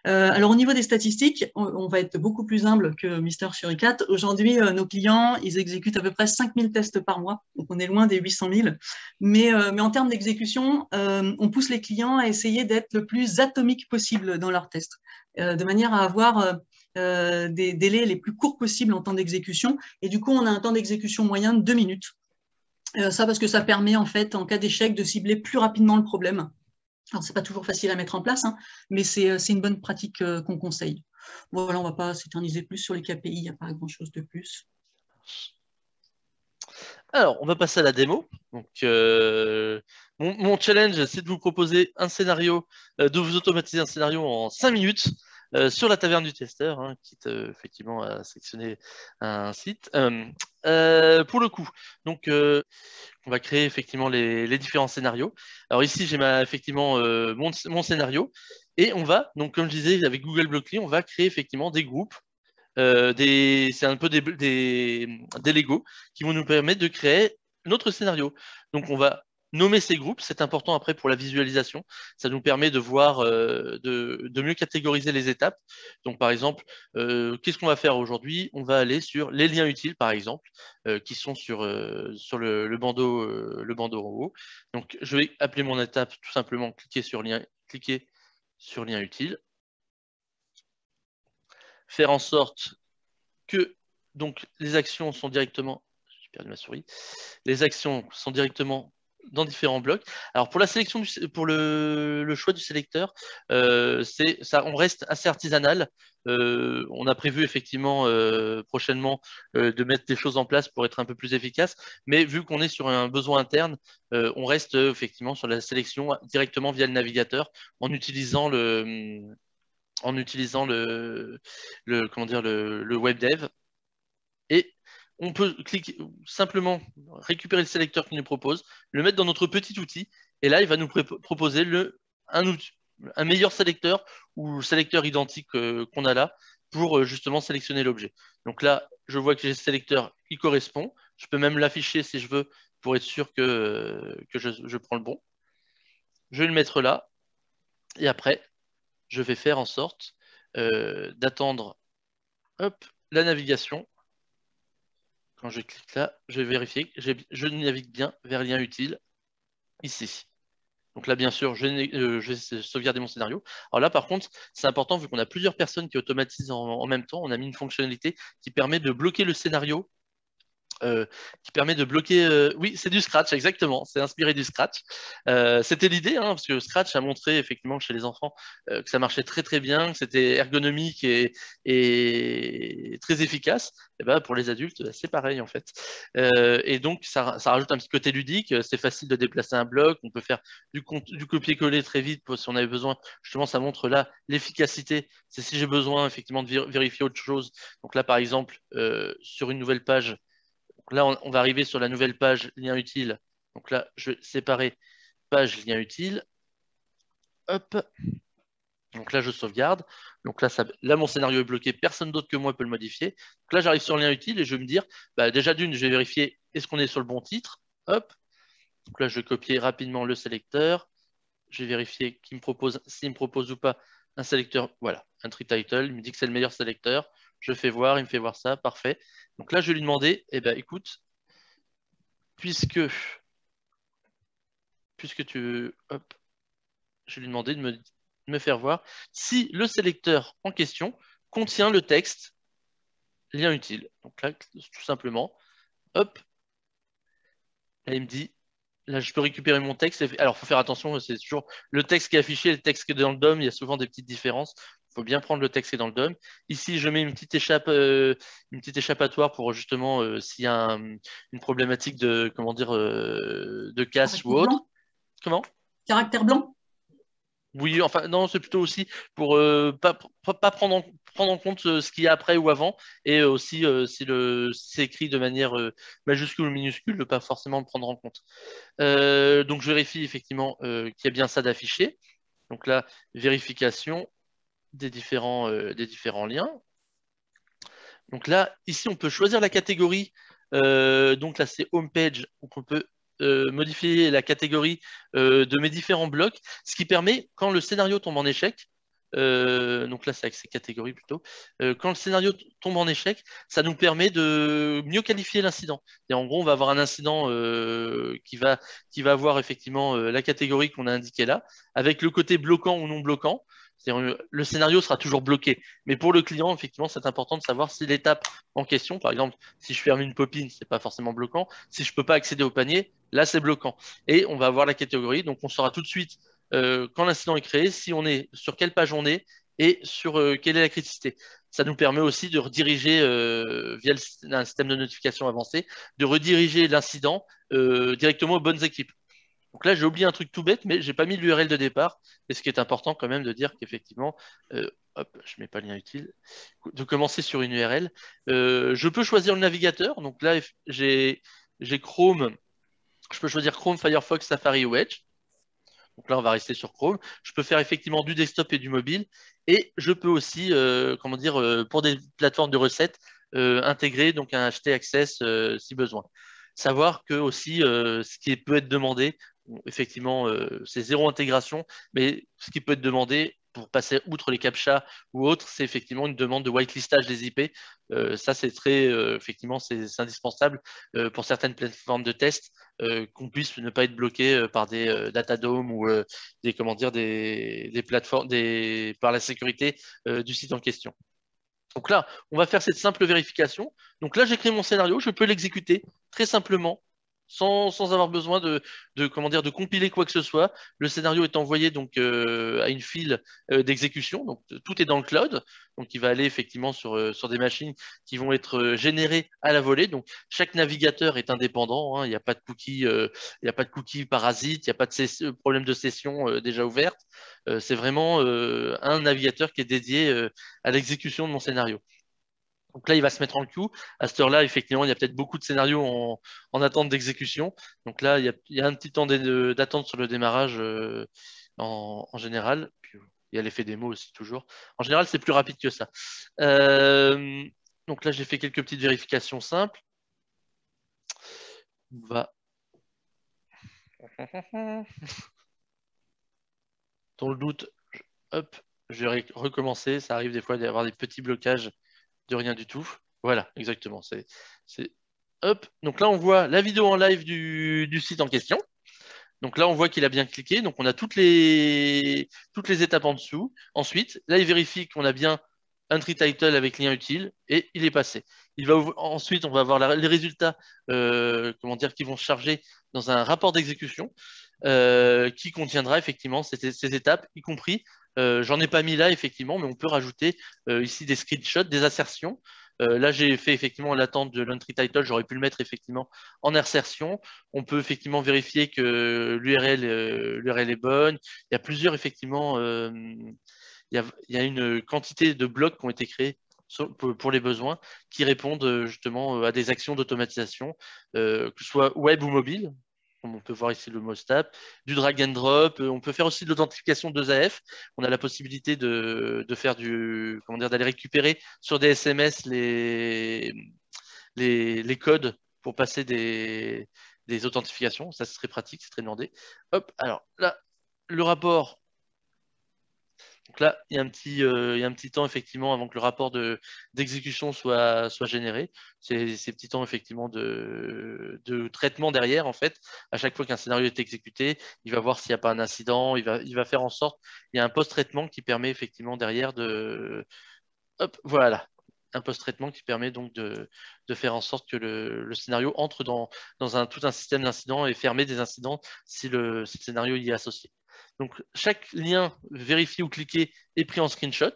Alors, au niveau des statistiques, on va être beaucoup plus humble que Mister Suricat. Aujourd'hui, nos clients, ils exécutent à peu près 5000 tests par mois. Donc, on est loin des 800 000. Mais en termes d'exécution, on pousse les clients à essayer d'être le plus atomique possible dans leurs tests, de manière à avoir des délais les plus courts possibles en temps d'exécution. Et du coup, on a un temps d'exécution moyen de 2 minutes. Ça parce que ça permet, en fait, en cas d'échec, de cibler plus rapidement le problème. Alors, c'est pas toujours facile à mettre en place, hein, mais c'est une bonne pratique qu'on conseille. Voilà, on ne va pas s'éterniser plus sur les KPI, il n'y a pas grand-chose de plus. Alors, on va passer à la démo. Donc, mon challenge, c'est de vous proposer un scénario, de vous automatiser un scénario en 5 minutes sur la taverne du testeur, hein, quitte effectivement à sélectionner un site. Pour le coup, donc, on va créer effectivement les différents scénarios. Alors ici, j'ai effectivement mon scénario. Et on va, donc comme je disais, avec Google Blockly, on va créer effectivement des groupes. C'est un peu des Lego qui vont nous permettre de créer notre scénario. Donc on va nommer ces groupes, c'est important après pour la visualisation. Ça nous permet de voir, de mieux catégoriser les étapes. Donc par exemple, qu'est-ce qu'on va faire aujourd'hui? On va aller sur les liens utiles, par exemple, qui sont sur le bandeau en haut. Donc je vais appeler mon étape tout simplement cliquer sur lien utile. Faire en sorte que donc les actions sont directement, j'ai perdu ma souris, les actions sont directement dans différents blocs. Alors pour la sélection pour le choix du sélecteur, on reste assez artisanal. On a prévu effectivement prochainement de mettre des choses en place pour être un peu plus efficace, mais vu qu'on est sur un besoin interne, on reste effectivement sur la sélection directement via le navigateur en utilisant comment dire, le web dev. Et on peut cliquer, simplement récupérer le sélecteur qu'il nous propose, le mettre dans notre petit outil, et là, il va nous proposer un meilleur sélecteur ou sélecteur identique qu'on a là pour justement sélectionner l'objet. Donc là, je vois que j'ai le sélecteur qui correspond. Je peux même l'afficher si je veux pour être sûr que je prends le bon. Je vais le mettre là, et après, je vais faire en sorte d'attendre la navigation. Quand je clique là, je vais vérifier que je navigue bien vers lien utile ici. Donc là, bien sûr, je vais sauvegarder mon scénario. Alors là, par contre, c'est important vu qu'on a plusieurs personnes qui automatisent en même temps. On a mis une fonctionnalité qui permet de bloquer le scénario. Qui permet de bloquer. Oui, c'est du Scratch, exactement. C'est inspiré du Scratch. C'était l'idée, hein, parce que Scratch a montré effectivement chez les enfants que ça marchait très très bien, que c'était ergonomique et très efficace. Et ben, pour les adultes, c'est pareil en fait. Et donc, ça rajoute un petit côté ludique. C'est facile de déplacer un bloc. On peut faire du copier-coller très vite si on avait besoin. Justement, ça montre là l'efficacité. C'est si j'ai besoin effectivement de vérifier autre chose. Donc là, par exemple, sur une nouvelle page. Donc là, on va arriver sur la nouvelle page lien utile. Donc là, je vais séparer page lien utile. Hop. Donc là, je sauvegarde. Donc là, mon scénario est bloqué. Personne d'autre que moi peut le modifier. Donc là, j'arrive sur lien utile et je vais me dire, bah, déjà d'une, je vais vérifier est-ce qu'on est sur le bon titre. Hop. Donc là, je vais copier rapidement le sélecteur. Je vais vérifier s'il me propose ou pas un sélecteur. Voilà, un tree title. Il me dit que c'est le meilleur sélecteur. Je fais voir, il me fait voir ça. Parfait. Donc là, je vais lui demander, eh ben, écoute, puisque hop, je vais lui demander de me faire voir si le sélecteur en question contient le texte lien utile. Donc là, tout simplement, hop, là, il me dit, là, je peux récupérer mon texte. Alors, il faut faire attention, c'est toujours le texte qui est affiché et le texte qui est dans le DOM, il y a souvent des petites différences. Il faut bien prendre le texte qui est dans le DOM. Ici, je mets une petite échappatoire pour justement s'il y a une problématique de, comment dire, de cache ou Caractère autre. blanc. Comment? Caractère blanc. Oui, enfin, non, c'est plutôt aussi pour pas prendre en compte ce qu'il y a après ou avant, et aussi si c'est écrit de manière majuscule ou minuscule, de pas forcément le prendre en compte. Donc, je vérifie effectivement qu'il y a bien ça d'affiché. Donc là, vérification des différents liens. Donc là, ici, on peut choisir la catégorie. Donc là, c'est Homepage. Donc on peut modifier la catégorie de mes différents blocs, ce qui permet, quand le scénario tombe en échec, donc là c'est avec ces catégories plutôt, quand le scénario tombe en échec, ça nous permet de mieux qualifier l'incident. Et en gros, on va avoir un incident qui va avoir effectivement la catégorie qu'on a indiquée là, avec le côté bloquant ou non bloquant. C'est-à-dire, le scénario sera toujours bloqué. Mais pour le client, effectivement, c'est important de savoir si l'étape en question, par exemple, si je ferme une popine, c'est pas forcément bloquant. Si je peux pas accéder au panier, là, c'est bloquant. Et on va avoir la catégorie. Donc, on saura tout de suite quand l'incident est créé, si on est sur quelle page on est et sur quelle est la criticité. Ça nous permet aussi de rediriger, via un système de notification avancé, de rediriger l'incident directement aux bonnes équipes. Donc là, j'ai oublié un truc tout bête, mais j'ai pas mis l'URL de départ. Et ce qui est important quand même de dire qu'effectivement, hop, je mets pas le lien utile, de commencer sur une URL. Je peux choisir le navigateur. Donc là, j'ai Chrome. Je peux choisir Chrome, Firefox, Safari ou Edge. Donc là, on va rester sur Chrome. Je peux faire effectivement du desktop et du mobile. Et je peux aussi, comment dire, pour des plateformes de recettes, intégrer donc un HT Access si besoin. Savoir que aussi, ce qui peut être demandé, bon, effectivement, c'est zéro intégration, mais ce qui peut être demandé pour passer outre les CAPTCHA ou autres, c'est effectivement une demande de whitelistage des IP. Ça, c'est très, effectivement, c'est indispensable pour certaines plateformes de test qu'on puisse ne pas être bloqué par des Datadome ou des, comment dire, des plateformes, par la sécurité du site en question. Donc là, on va faire cette simple vérification. Donc là, j'ai créé mon scénario, je peux l'exécuter très simplement, sans avoir besoin comment dire, de compiler quoi que ce soit. Le scénario est envoyé donc à une file d'exécution. Donc tout est dans le cloud. Donc il va aller effectivement sur des machines qui vont être générées à la volée. Donc chaque navigateur est indépendant, hein. Il n'y a pas de cookies, il n'y a pas de cookies parasites, il n'y a pas de problème de session déjà ouverte. C'est vraiment un navigateur qui est dédié à l'exécution de mon scénario. Donc là, il va se mettre en queue. À cette heure-là, effectivement, il y a peut-être beaucoup de scénarios en attente d'exécution. Donc là, il y a un petit temps d'attente sur le démarrage en général. Puis, il y a l'effet démo aussi, toujours. En général, c'est plus rapide que ça. Donc là, j'ai fait quelques petites vérifications simples. On va... Dans le doute, hop, je vais recommencer. Ça arrive des fois d'y avoir des petits blocages de rien du tout. Voilà, exactement. Hop. Donc là, on voit la vidéo en live du site en question. Donc là, on voit qu'il a bien cliqué. Donc on a toutes les étapes en dessous. Ensuite, là, il vérifie qu'on a bien un tree title avec lien utile et il est passé. Ensuite, on va avoir les résultats comment dire, qui vont se charger dans un rapport d'exécution qui contiendra effectivement ces étapes, y compris, j'en ai pas mis là effectivement, mais on peut rajouter ici des screenshots, des assertions. Là, j'ai fait effectivement l'attente de l'entry title, j'aurais pu le mettre effectivement en insertion. On peut effectivement vérifier que l'URL est bonne. Il y a plusieurs effectivement, il y a une quantité de blocs qui ont été créés pour les besoins qui répondent justement à des actions d'automatisation, que ce soit web ou mobile. Comme on peut voir ici le MOSTAP, du drag and drop. On peut faire aussi de l'authentification 2AF. On a la possibilité de faire comment dire, d'aller récupérer sur des SMS les codes pour passer des authentifications. Ça, c'est très pratique, c'est très demandé. Hop, alors là, le rapport. Donc là, il y a un petit temps effectivement avant que le rapport d'exécution soit généré. C'est ces petits temps effectivement de traitement derrière en fait. À chaque fois qu'un scénario est exécuté, il va voir s'il n'y a pas un incident, il va faire en sorte. Il y a un post-traitement qui permet effectivement derrière hop, voilà. Un post-traitement qui permet donc de faire en sorte que le scénario entre dans tout un système d'incidents et fermer des incidents si le scénario y est associé. Donc, chaque lien vérifié ou cliqué est pris en screenshot.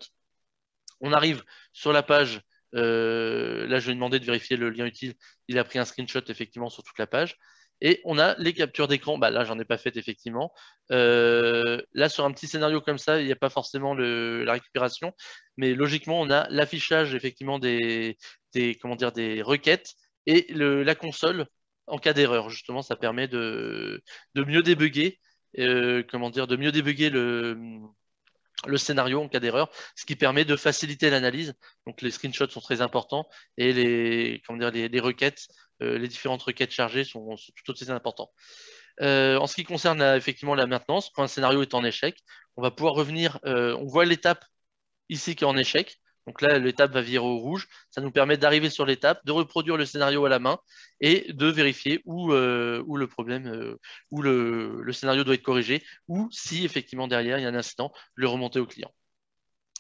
On arrive sur la page. Là, je lui ai demandé de vérifier le lien utile. Il a pris un screenshot effectivement sur toute la page. Et on a les captures d'écran. Bah, là, j'en ai pas fait effectivement. Là, sur un petit scénario comme ça, il n'y a pas forcément la récupération. Mais logiquement, on a l'affichage effectivement comment dire, des requêtes et la console en cas d'erreur. Justement, ça permet de mieux débugger. Comment dire, de mieux débugger le scénario en cas d'erreur, ce qui permet de faciliter l'analyse. Donc les screenshots sont très importants et les requêtes, les différentes requêtes chargées sont tout aussi importantes. En ce qui concerne effectivement la maintenance, quand un scénario est en échec, on va pouvoir revenir, on voit l'étape ici qui est en échec. Donc là, l'étape va virer au rouge. Ça nous permet d'arriver sur l'étape, de reproduire le scénario à la main et de vérifier où le problème, où le scénario doit être corrigé, ou si effectivement derrière il y a un incident, le remonter au client.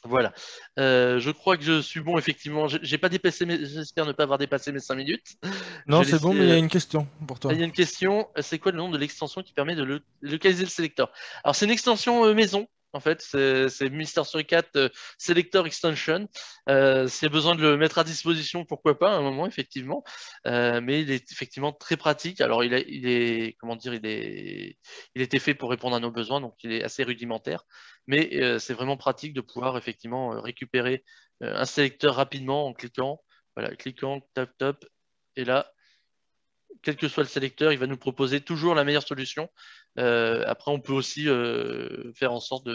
Voilà. Je crois que je suis bon, effectivement. J'ai pas dépassé j'espère ne pas avoir dépassé mes 5 minutes. Je Non, vais c'est bon, laisser, mais il y a une question pour toi. il y a une question. C'est quoi le nom de l'extension qui permet de localiser le sélecteur? Alors, c'est une extension maison. En fait, c'est Mister Suricat Selector Extension. S'il y a besoin de le mettre à disposition, pourquoi pas, à un moment, effectivement. Mais il est effectivement très pratique. Alors, comment dire, il a été fait pour répondre à nos besoins, donc il est assez rudimentaire. Mais c'est vraiment pratique de pouvoir effectivement récupérer un sélecteur rapidement en cliquant. Voilà, cliquant, tap, top. Et là, quel que soit le sélecteur, il va nous proposer toujours la meilleure solution. Après, on peut aussi faire en sorte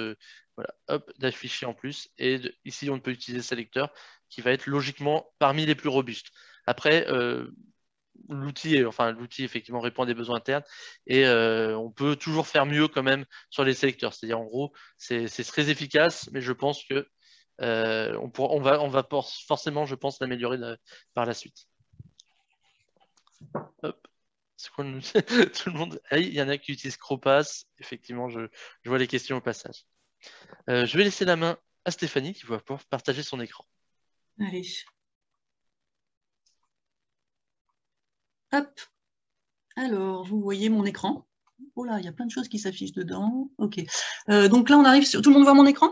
d'afficher en plus. Et ici, on peut utiliser le sélecteur qui va être logiquement parmi les plus robustes. Après, l'outil effectivement répond à des besoins internes et on peut toujours faire mieux quand même sur les sélecteurs. C'est-à-dire, en gros, c'est très efficace, mais je pense que on va forcément, je pense, l'améliorer par la suite. Hop. Tout le monde. Ah, il y en a qui utilisent Cropass. Effectivement, je vois les questions au passage. Je vais laisser la main à Stéphanie qui va pouvoir partager son écran. Allez. Hop. Alors, vous voyez mon écran. Oh là, il y a plein de choses qui s'affichent dedans. OK. Donc là, on arrive sur... Tout le monde voit mon écran?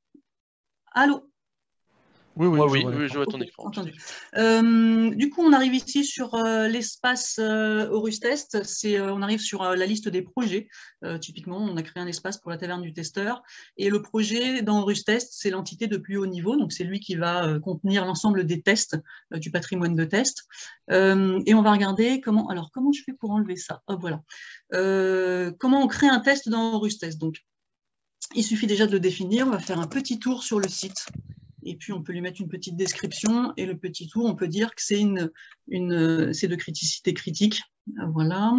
Oui, Allô? Oui, je vois ton écran. Entendu. Du coup, on arrive ici sur l'espace Horus Test. On arrive sur la liste des projets. Typiquement, on a créé un espace pour la taverne du testeur. Et le projet dans Horus Test, c'est l'entité de plus haut niveau. Donc, c'est lui qui va contenir l'ensemble des tests du patrimoine de test. Et on va regarder comment... Alors, comment je fais pour enlever ça? Oh, voilà. Comment on crée un test dans Horus Test? Donc, il suffit déjà de le définir. On va faire un petit tour sur le site. Et puis, on peut lui mettre une petite description. Et le petit tour, on peut dire que c'est c'est de criticité critique. Voilà.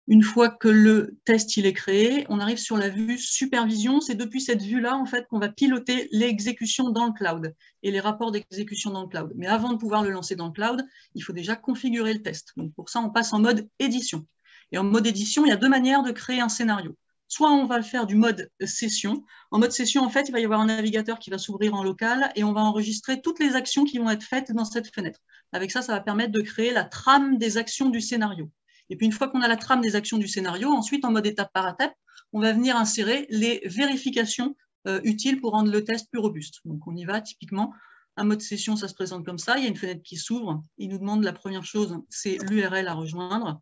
Une fois que le test il est créé, on arrive sur la vue supervision. C'est depuis cette vue-là en fait, qu'on va piloter l'exécution dans le cloud et les rapports d'exécution dans le cloud. Mais avant de pouvoir le lancer dans le cloud, il faut déjà configurer le test. Donc, pour ça, on passe en mode édition. Et en mode édition, il y a deux manières de créer un scénario. Soit on va le faire du mode session. En mode session, en fait, il va y avoir un navigateur qui va s'ouvrir en local et on va enregistrer toutes les actions qui vont être faites dans cette fenêtre. Avec ça, ça va permettre de créer la trame des actions du scénario. Et puis, une fois qu'on a la trame des actions du scénario, ensuite, en mode étape par étape, on va venir insérer les vérifications utiles pour rendre le test plus robuste. Donc, on y va typiquement. Un mode session, ça se présente comme ça. Il y a une fenêtre qui s'ouvre. Il nous demande la première chose, c'est l'URL à rejoindre.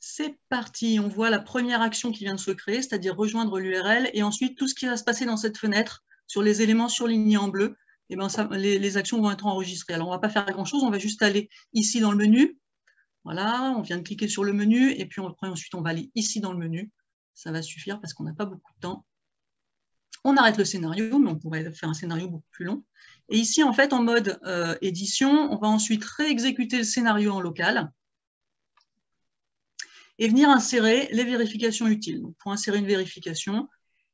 C'est parti, on voit la première action qui vient de se créer, c'est-à-dire rejoindre l'URL, et ensuite tout ce qui va se passer dans cette fenêtre, sur les éléments surlignés en bleu, et ben ça, les actions vont être enregistrées. Alors on ne va pas faire grand-chose, on va juste aller ici dans le menu, voilà, on vient de cliquer sur le menu, et puis ensuite on va aller ici dans le menu, ça va suffire parce qu'on n'a pas beaucoup de temps. On arrête le scénario, mais on pourrait faire un scénario beaucoup plus long. Et ici, en fait, en mode édition, on va ensuite réexécuter le scénario en local, et venir insérer les vérifications utiles. Donc, pour insérer une vérification,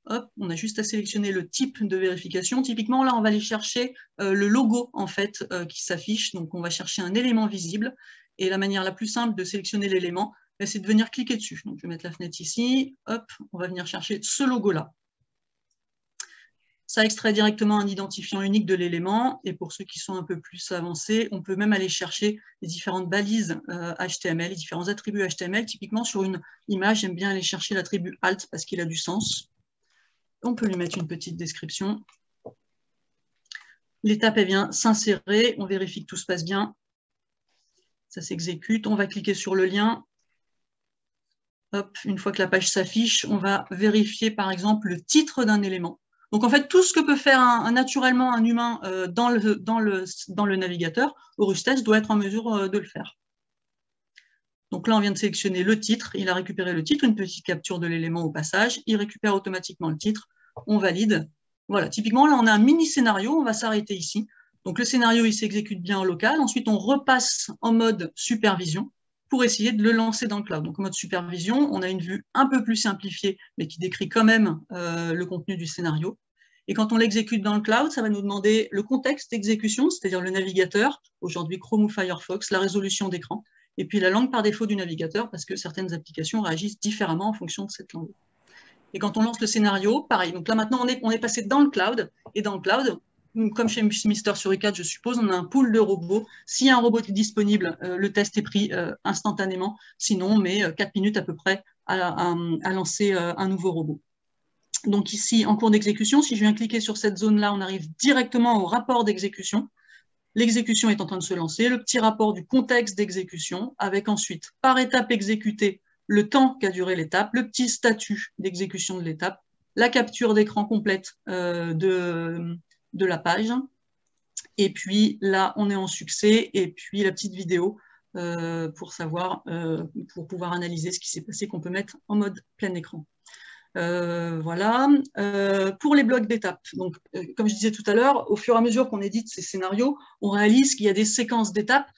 hop, on a juste à sélectionner le type de vérification. Typiquement, là, on va aller chercher le logo en fait, qui s'affiche. Donc, on va chercher un élément visible. Et la manière la plus simple de sélectionner l'élément, c'est de venir cliquer dessus. Donc, je vais mettre la fenêtre ici. Hop, on va venir chercher ce logo-là. Ça extrait directement un identifiant unique de l'élément. Et pour ceux qui sont un peu plus avancés, on peut même aller chercher les différentes balises HTML, les différents attributs HTML. Typiquement, sur une image, j'aime bien aller chercher l'attribut alt parce qu'il a du sens. On peut lui mettre une petite description. L'étape, elle vient s'insérer. On vérifie que tout se passe bien. Ça s'exécute. On va cliquer sur le lien. Hop, une fois que la page s'affiche, on va vérifier, par exemple, le titre d'un élément. Donc, en fait, tout ce que peut faire naturellement un humain dans le navigateur, Horus Test doit être en mesure de le faire. Donc là, on vient de sélectionner le titre. Il a récupéré le titre, une petite capture de l'élément au passage. Il récupère automatiquement le titre. On valide. Voilà, typiquement, là, on a un mini scénario. On va s'arrêter ici. Donc le scénario, il s'exécute bien en local. Ensuite, on repasse en mode supervision pour essayer de le lancer dans le cloud. Donc en mode supervision, on a une vue un peu plus simplifiée, mais qui décrit quand même le contenu du scénario. Et quand on l'exécute dans le cloud, ça va nous demander le contexte d'exécution, c'est-à-dire le navigateur, aujourd'hui Chrome ou Firefox, la résolution d'écran, et puis la langue par défaut du navigateur, parce que certaines applications réagissent différemment en fonction de cette langue. Et quand on lance le scénario, pareil. Donc là, maintenant, on est passé dans le cloud. Et dans le cloud, comme chez Mister Suricat, je suppose, on a un pool de robots. S'il y a un robot qui est disponible, le test est pris instantanément. Sinon, on met 4 minutes à peu près à lancer un nouveau robot. Donc ici, en cours d'exécution, si je viens cliquer sur cette zone-là, on arrive directement au rapport d'exécution. L'exécution est en train de se lancer, le petit rapport du contexte d'exécution, avec ensuite, par étape exécutée, le temps qu'a duré l'étape, le petit statut d'exécution de l'étape, la capture d'écran complète de la page. Et puis là, on est en succès, et puis la petite vidéo pour pouvoir analyser ce qui s'est passé, qu'on peut mettre en mode plein écran. Voilà. Pour les blocs d'étapes, donc comme je disais tout à l'heure, au fur et à mesure qu'on édite ces scénarios, on réalise qu'il y a des séquences d'étapes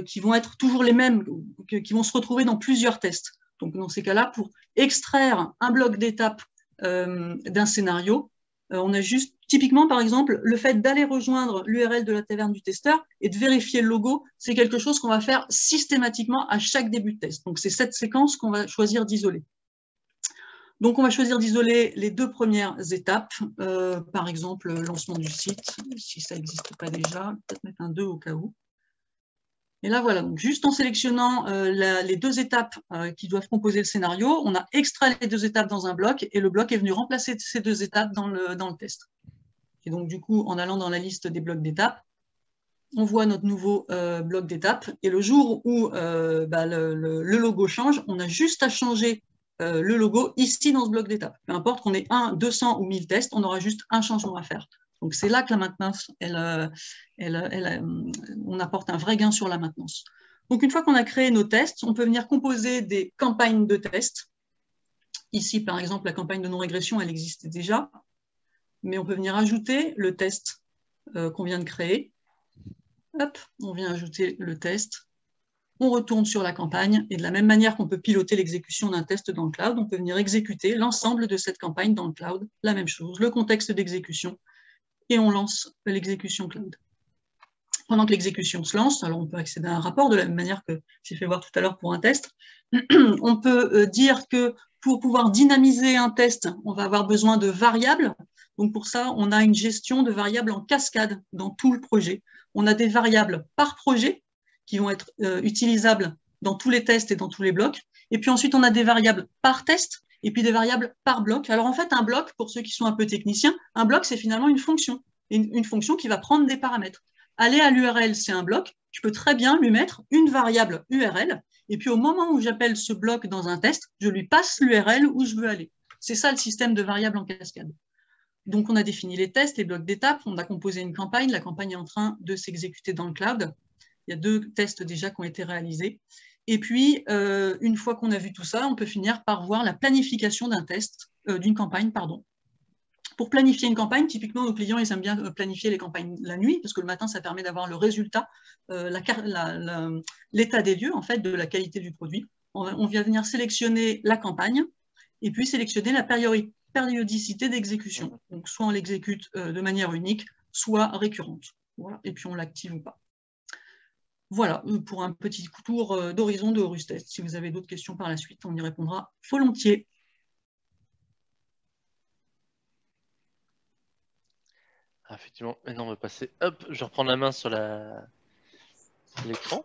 qui vont être toujours les mêmes, qui vont se retrouver dans plusieurs tests. Donc dans ces cas-là, pour extraire un bloc d'étapes d'un scénario, on a juste, typiquement par exemple, le fait d'aller rejoindre l'URL de la taverne du testeur et de vérifier le logo, c'est quelque chose qu'on va faire systématiquement à chaque début de test. Donc c'est cette séquence qu'on va choisir d'isoler. Donc, on va choisir d'isoler les 2 premières étapes, par exemple, le lancement du site, si ça n'existe pas déjà, peut-être mettre un 2 au cas où. Et là, voilà, donc juste en sélectionnant les 2 étapes qui doivent composer le scénario, on a extrait les 2 étapes dans un bloc et le bloc est venu remplacer ces 2 étapes dans le test. Et donc, du coup, en allant dans la liste des blocs d'étapes, on voit notre nouveau bloc d'étapes. Et le jour où le logo change, on a juste à changer le logo ici dans ce bloc d'étapes. Peu importe qu'on ait 1, 200 ou 1000 tests, on aura juste un changement à faire. Donc c'est là que la maintenance, on apporte un vrai gain sur la maintenance. Donc une fois qu'on a créé nos tests, on peut venir composer des campagnes de tests. Ici, par exemple, la campagne de non-régression, elle existait déjà, mais on peut venir ajouter le test qu'on vient de créer. Hop, on vient ajouter le test. On retourne sur la campagne et de la même manière qu'on peut piloter l'exécution d'un test dans le cloud, on peut venir exécuter l'ensemble de cette campagne dans le cloud, la même chose, le contexte d'exécution, et on lance l'exécution cloud. Pendant que l'exécution se lance, alors on peut accéder à un rapport de la même manière que j'ai fait voir tout à l'heure pour un test. On peut dire que pour pouvoir dynamiser un test, on va avoir besoin de variables. Donc pour ça, on a une gestion de variables en cascade dans tout le projet. On a des variables par projet qui vont être utilisables dans tous les tests et dans tous les blocs. Et puis ensuite, on a des variables par test et puis des variables par bloc. Alors en fait, un bloc, pour ceux qui sont un peu techniciens, un bloc, c'est finalement une fonction. Une fonction qui va prendre des paramètres. Aller à l'URL, c'est un bloc. Je peux très bien lui mettre une variable URL. Et puis au moment où j'appelle ce bloc dans un test, je lui passe l'URL où je veux aller. C'est ça le système de variables en cascade. Donc on a défini les tests, les blocs d'étapes, on a composé une campagne. La campagne est en train de s'exécuter dans le cloud. Il y a 2 tests déjà qui ont été réalisés. Et puis, une fois qu'on a vu tout ça, on peut finir par voir la planification d'un test, d'une campagne, pardon. Pour planifier une campagne, typiquement, nos clients, ils aiment bien planifier les campagnes la nuit, parce que le matin, ça permet d'avoir le résultat, l'état des lieux, en fait, de la qualité du produit. On vient venir sélectionner la campagne, et puis sélectionner la périodicité d'exécution. Donc, soit on l'exécute de manière unique, soit récurrente. Voilà. Et puis, on l'active ou pas. Voilà, pour un petit tour d'horizon de Horus Test. Si vous avez d'autres questions par la suite, on y répondra volontiers. Ah, effectivement, maintenant on va passer. Hop, je reprends la main sur l'écran.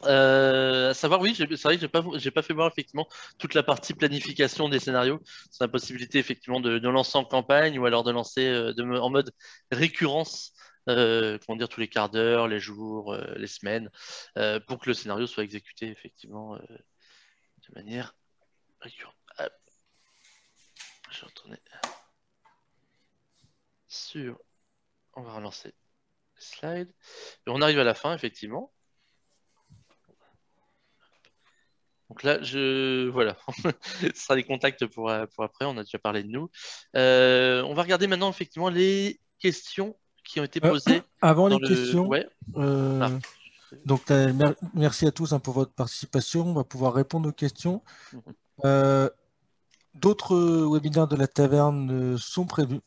À savoir, oui, c'est vrai que j'ai pas fait voir effectivement toute la partie planification des scénarios. C'est la possibilité effectivement de lancer en campagne ou alors de lancer en mode récurrence, comment dire, tous les quarts d'heure, les jours, les semaines, pour que le scénario soit exécuté effectivement de manière récurrente. Hop. Je vais retourner sur. On va relancer les slides. Et on arrive à la fin effectivement. Donc là, voilà, ce sera des contacts pour après, on a déjà parlé de nous. On va regarder maintenant effectivement les questions qui ont été posées Avant dans les le... questions, Ouais, Marc. donc merci à tous, hein, pour votre participation. On va pouvoir répondre aux questions. Mhm. D'autres webinaires de la taverne sont prévus.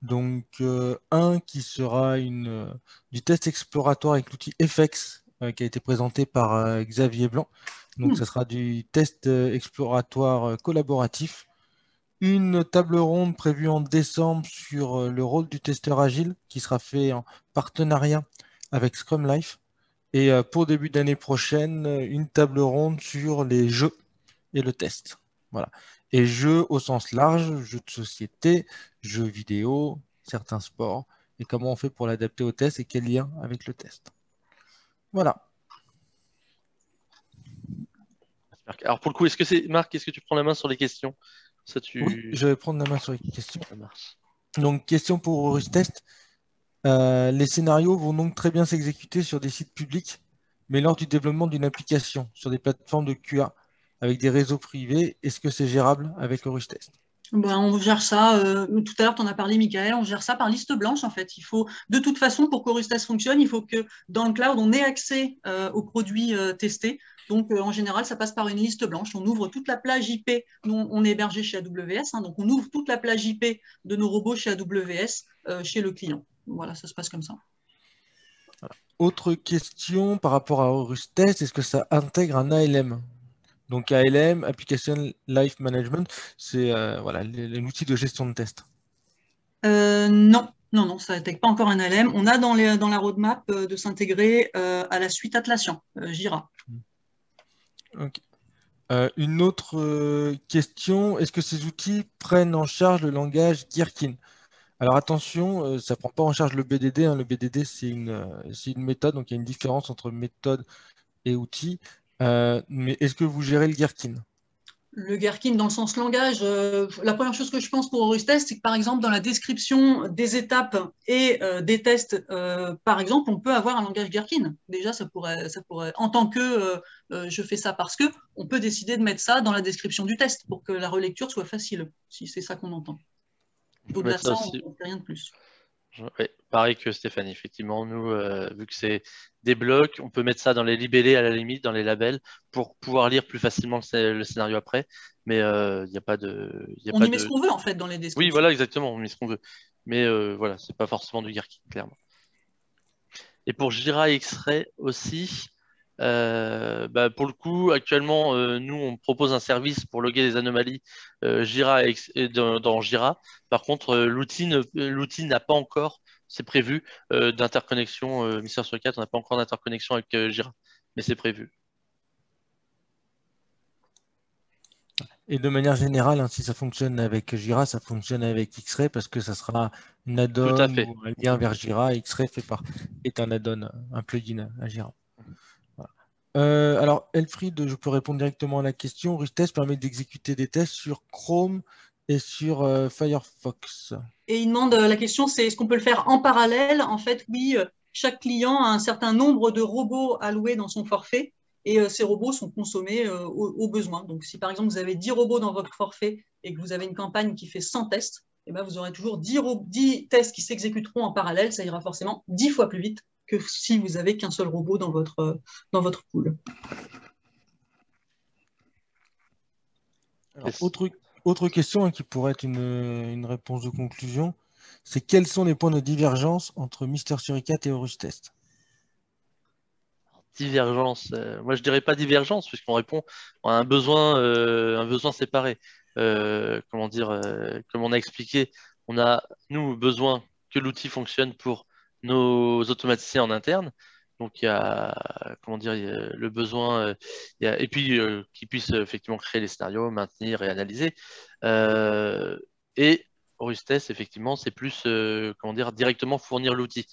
Donc, un qui sera du test exploratoire avec l'outil FX qui a été présenté par Xavier Blanc. Donc, ça sera du test exploratoire collaboratif. Une table ronde prévue en décembre sur le rôle du testeur agile qui sera fait en partenariat avec Scrum Life. Et pour début d'année prochaine, une table ronde sur les jeux et le test. Voilà. Et jeux au sens large, jeux de société, jeux vidéo, certains sports, et comment on fait pour l'adapter au test et quel lien avec le test. Voilà. Alors pour le coup, Marc, est-ce que tu prends la main sur les questions? Ça, Oui, je vais prendre la main sur les questions. Ça marche. Donc, question pour Eurostest. Les scénarios vont donc très bien s'exécuter sur des sites publics, mais lors du développement d'une application sur des plateformes de QA avec des réseaux privés, est-ce que c'est gérable avec Eurostest? Ben, on gère ça, tout à l'heure tu en as parlé Michael, on gère ça par liste blanche en fait. Il faut, de toute façon, pour qu'Aurustas fonctionne, il faut que dans le cloud, on ait accès aux produits testés. Donc en général, ça passe par une liste blanche. On ouvre toute la plage IP, nous on est hébergé chez AWS, hein, donc on ouvre toute la plage IP de nos robots chez AWS, chez le client. Voilà, ça se passe comme ça. Autre question par rapport à Eurostest, est-ce que ça intègre un ALM? Donc ALM, Application Life Management, c'est voilà, l'outil de gestion de test. Non, non, non, ça n'intègre pas encore un ALM. On a dans la roadmap de s'intégrer à la suite Atlassian, Jira. Okay. Une autre question, est-ce que ces outils prennent en charge le langage Gherkin? Alors attention, ça ne prend pas en charge le BDD, hein. Le BDD, c'est une méthode, donc il y a une différence entre méthode et outil. Mais est-ce que vous gérez le Gherkin? Le Gherkin dans le sens langage, la première chose que je pense pour Eurostest, c'est que par exemple dans la description des étapes et des tests, par exemple, on peut avoir un langage Gherkin. Déjà, ça pourrait en tant que je fais ça parce que, on peut décider de mettre ça dans la description du test pour que la relecture soit facile, si c'est ça qu'on entend. Au-delà de ça, on ne fait rien de plus. Ouais, pareil que Stéphanie, effectivement, nous, vu que c'est des blocs, on peut mettre ça dans les libellés à la limite, dans les labels, pour pouvoir lire plus facilement le scénario après. Mais il n'y a pas de. On y met ce qu'on veut en fait dans les descriptions. Oui, voilà, exactement, on met ce qu'on veut. Mais voilà, c'est pas forcément du Gherkin, clairement. Et pour Jira X-Ray aussi, pour le coup, actuellement, nous, on propose un service pour loguer les anomalies dans Jira. Par contre, l'outil n'a pas encore, c'est prévu, d'interconnexion, Mister sur 4, on n'a pas encore d'interconnexion avec Jira, mais c'est prévu. Et de manière générale, hein, si ça fonctionne avec Jira, ça fonctionne avec X-Ray parce que ça sera un add-on ou un lien vers Jira. X-Ray est un add-on, un plugin à Jira. Voilà. Alors, Elfried, je peux répondre directement à la question. Eurostest permet d'exécuter des tests sur Chrome et sur Firefox. Et il demande, la question, c'est est-ce qu'on peut le faire en parallèle? En fait, oui, chaque client a un certain nombre de robots alloués dans son forfait. Et ces robots sont consommés au besoin. Donc, si par exemple, vous avez 10 robots dans votre forfait et que vous avez une campagne qui fait 100 tests, eh ben, vous aurez toujours 10 tests qui s'exécuteront en parallèle. Ça ira forcément 10 fois plus vite que si vous n'avez qu'un seul robot dans votre pool. Alors, autre question, hein, qui pourrait être une réponse de conclusion, c'est quels sont les points de divergence entre Mister Suricat et Eurostest? Divergence. Moi, je dirais pas divergence, puisqu'on répond à un besoin séparé. Comment dire, comme on a expliqué, on a, nous, besoin que l'outil fonctionne pour nos automaticiens en interne. Donc, il y a, comment dire, il y a le besoin, et puis qu'ils puissent effectivement créer les scénarios, maintenir et analyser. Et Eurostest, effectivement, c'est plus, comment dire, directement fournir l'outil.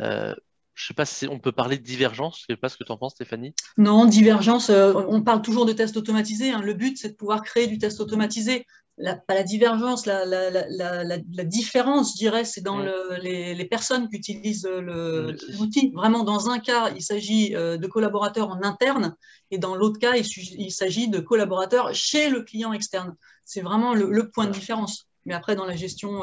Je sais pas si on peut parler de divergence. Je sais pas ce que tu en penses, Stéphanie. Non, divergence, on parle toujours de tests automatisés. Hein. Le but, c'est de pouvoir créer du test automatisé. pas la divergence, la différence, je dirais, c'est dans les personnes qui utilisent l'outil. Vraiment, dans un cas, il s'agit de collaborateurs en interne, et dans l'autre cas, il s'agit de collaborateurs chez le client externe. C'est vraiment le point de différence. Mais après, dans la gestion,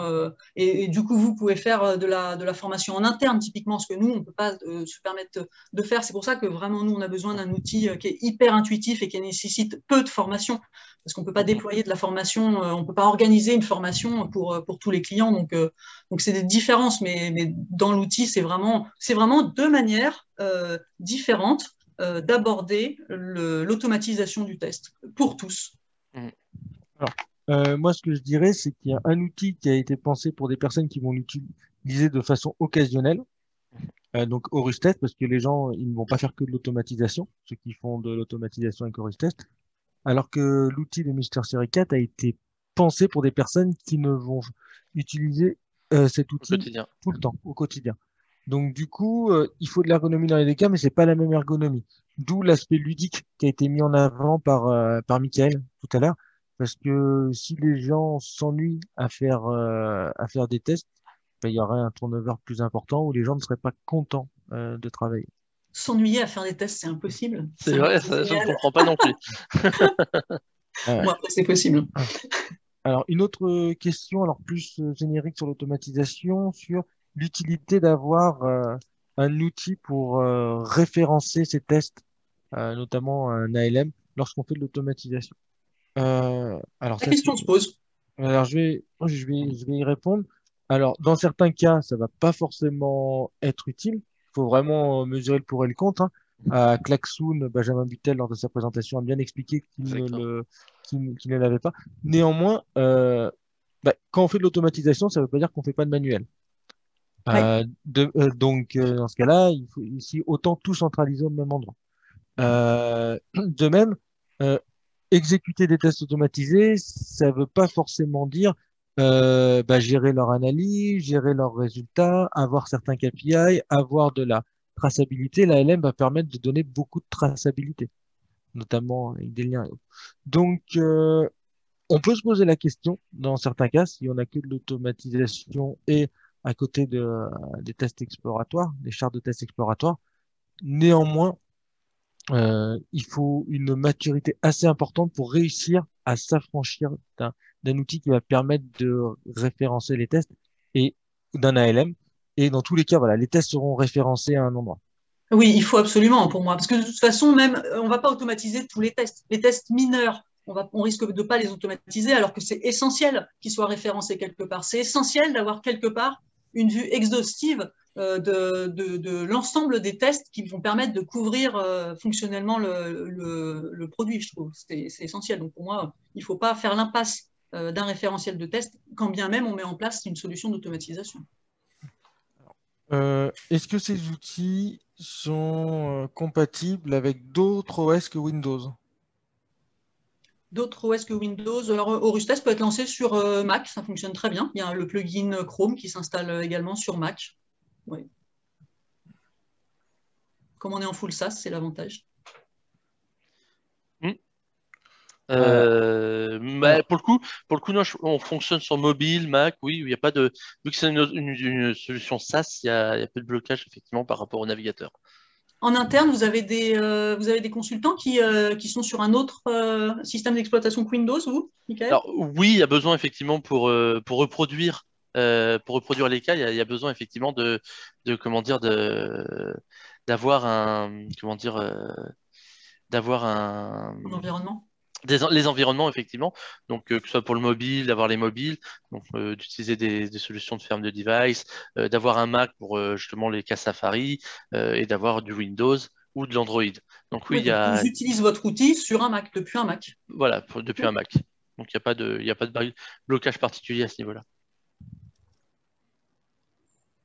et du coup, vous pouvez faire de la formation en interne, typiquement, ce que nous, on ne peut pas se permettre de faire. C'est pour ça que vraiment, nous, on a besoin d'un outil qui est hyper intuitif et qui nécessite peu de formation, parce qu'on ne peut pas déployer de la formation, on ne peut pas organiser une formation pour tous les clients. Donc c'est des différences, mais dans l'outil, c'est vraiment deux manières différentes d'aborder l'automatisation du test pour tous. Alors, moi, ce que je dirais, c'est qu'il y a un outil qui a été pensé pour des personnes qui vont l'utiliser de façon occasionnelle, donc Horus Test, parce que les gens, ils ne vont pas faire que de l'automatisation, ceux qui font de l'automatisation avec Horus Test, alors que l'outil de Mister Series 4 a été pensé pour des personnes qui ne vont utiliser cet outil tout le temps, au quotidien. Donc, du coup, il faut de l'ergonomie dans les deux cas, mais c'est pas la même ergonomie. D'où l'aspect ludique qui a été mis en avant par Michael tout à l'heure. Parce que si les gens s'ennuient à faire des tests, ben, il y aurait un turnover plus important où les gens ne seraient pas contents de travailler. S'ennuyer à faire des tests, c'est impossible. C'est vrai, ça, je ne comprends pas non plus. Bon, après, c'est possible. Alors, une autre question, alors plus générique sur l'automatisation, sur l'utilité d'avoir un outil pour référencer ces tests, notamment un ALM, lorsqu'on fait de l'automatisation. La question se pose. Alors, je vais y répondre. Alors, dans certains cas, ça va pas forcément être utile. Il faut vraiment mesurer le pour et le contre, hein. À Klaxoon, Benjamin Buttel, lors de sa présentation, a bien expliqué qu'il ne l'avait pas. Néanmoins, quand on fait de l'automatisation, ça ne veut pas dire qu'on fait pas de manuel. Donc, dans ce cas-là, il faut ici autant tout centraliser au même endroit. De même, exécuter des tests automatisés, ça ne veut pas forcément dire gérer leur analyse, gérer leurs résultats, avoir certains KPI, avoir de la traçabilité. La LM va permettre de donner beaucoup de traçabilité, notamment avec des liens. Donc, on peut se poser la question, dans certains cas, si on n'a que de l'automatisation et à côté des tests exploratoires, des chartes de tests exploratoires. Néanmoins, il faut une maturité assez importante pour réussir à s'affranchir d'un outil qui va permettre de référencer les tests et d'un ALM. Et dans tous les cas, voilà, les tests seront référencés à un endroit. Oui, il faut absolument pour moi, parce que de toute façon, même, on ne va pas automatiser tous les tests. Les tests mineurs, on risque de ne pas les automatiser, alors que c'est essentiel qu'ils soient référencés quelque part. C'est essentiel d'avoir quelque part une vue exhaustive de l'ensemble des tests qui vont permettre de couvrir fonctionnellement le produit, je trouve. C'est essentiel. Donc pour moi, il ne faut pas faire l'impasse d'un référentiel de test, quand bien même on met en place une solution d'automatisation. Est-ce que ces outils sont compatibles avec d'autres OS que Windows? D'autres OS que Windows. Alors, Horus Test peut être lancé sur Mac, ça fonctionne très bien. Il y a le plugin Chrome qui s'installe également sur Mac. Oui. Comme on est en full SaaS, c'est l'avantage. Pour le coup, non, on fonctionne sur mobile, Mac, oui, il y a pas de. Vu que c'est une solution SaaS, il y a peu de blocage effectivement par rapport au navigateur. En interne, vous avez des consultants qui sont sur un autre système d'exploitation que Windows, vous, Michael? Alors oui, il y a besoin effectivement pour reproduire les cas, il y a besoin effectivement de comment dire d'avoir un comment dire d'avoir un Environnement. les environnements, effectivement, donc que ce soit pour le mobile, d'avoir les mobiles, donc d'utiliser des solutions de ferme de device, d'avoir un Mac pour justement les cas Safari et d'avoir du Windows ou de l'Android. Donc oui, Oui, il y a j'utilise votre outil sur un Mac, depuis un Mac. voilà depuis un Mac. Donc il n'y a pas de blocage particulier à ce niveau-là.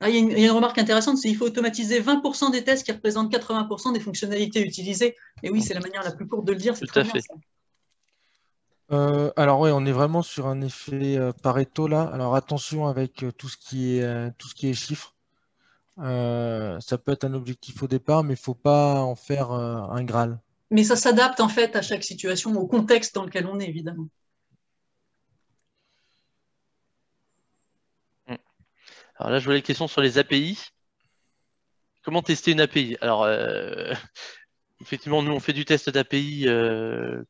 Ah, il y a une remarque intéressante, c'est qu'il faut automatiser 20% des tests qui représentent 80% des fonctionnalités utilisées. Et oui, c'est la manière la plus courte de le dire, c'est très bien ça. Alors oui, on est vraiment sur un effet Pareto là. Alors attention avec tout ce qui est chiffres. Ça peut être un objectif au départ, mais il ne faut pas en faire un Graal. Mais ça s'adapte en fait à chaque situation, au contexte dans lequel on est, évidemment. Alors là, je voulais une question sur les API. Comment tester une API? Alors, effectivement, nous, on fait du test d'API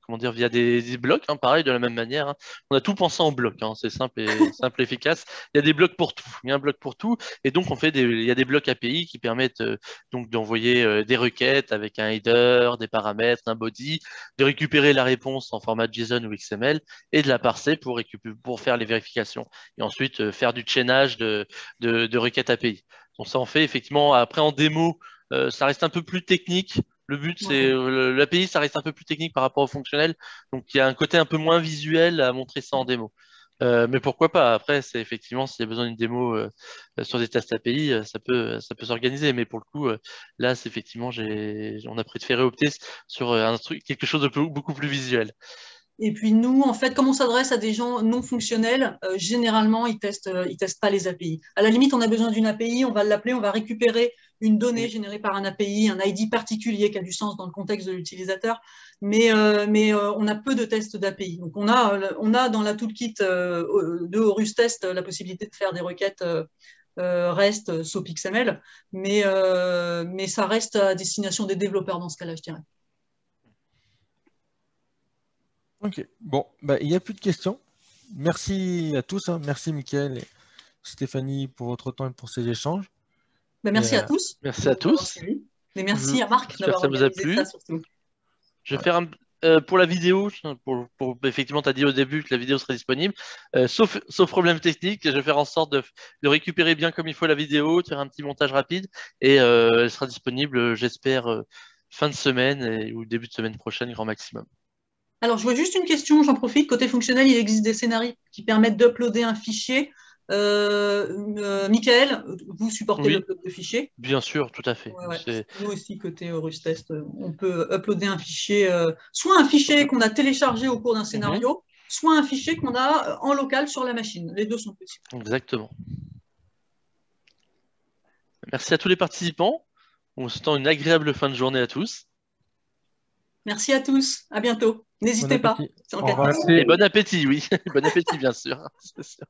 comment dire, via des blocs, hein, pareil, de la même manière. Hein. On a tout pensé en bloc, hein, c'est simple et efficace. Il y a des blocs pour tout. Il y a un bloc pour tout. Et donc, il y a des blocs API qui permettent donc d'envoyer des requêtes avec un header, des paramètres, un body, de récupérer la réponse en format JSON ou XML et de la parser pour faire les vérifications. Et ensuite, faire du chainage de requêtes API. Donc, ça en fait effectivement, après en démo, ça reste un peu plus technique. Le but, c'est Ouais. l'API, ça reste un peu plus technique par rapport au fonctionnel. Donc, il y a un côté un peu moins visuel à montrer ça en démo. Mais pourquoi pas? Après, c'est effectivement, s'il y a besoin d'une démo sur des tests API, ça peut s'organiser. Mais pour le coup, là, c'est effectivement, on a préféré opter sur quelque chose de beaucoup plus visuel. Et puis nous, en fait, comme on s'adresse à des gens non fonctionnels, généralement, ils testent pas les API. À la limite, on a besoin d'une API, on va l'appeler, on va récupérer une donnée générée par un API, un ID particulier qui a du sens dans le contexte de l'utilisateur, mais on a peu de tests d'API. Donc on a dans la toolkit de Horus Test la possibilité de faire des requêtes REST, SOAP XML, mais ça reste à destination des développeurs dans ce cas-là, je dirais. Ok, bon, bah, il n'y a plus de questions. Merci à tous, hein. Merci Mickaël et Stéphanie pour votre temps et pour ces échanges. Ben, Et, merci à tous Merci de à nous avoir tous. suivis. Et merci à Marc J'espère que d'avoir ça vous a organisé ça plu. surtout. Je vais faire pour la vidéo, effectivement, tu as dit au début que la vidéo serait disponible, sauf problème technique, je vais faire en sorte de récupérer bien comme il faut la vidéo, de faire un petit montage rapide, et elle sera disponible, j'espère, fin de semaine ou début de semaine prochaine, grand maximum. Alors, je vois juste une question, j'en profite. Côté fonctionnel, il existe des scénarios qui permettent d'uploader un fichier. Michael, vous supportez Oui, l'upload de fichiers? bien sûr, tout à fait. Ouais, ouais. Nous aussi, côté Horus Test, on peut uploader un fichier, soit un fichier qu'on a téléchargé au cours d'un Mhm, scénario, soit un fichier qu'on a en local sur la machine. Les deux sont possibles. exactement. Merci à tous les participants. On se souhaite une agréable fin de journée à tous. Merci à tous. À bientôt. bon N'hésitez pas. appétit. C'est en Au revoir. cadeau. Et bon appétit, oui. Bon appétit, bien sûr. C'est sûr.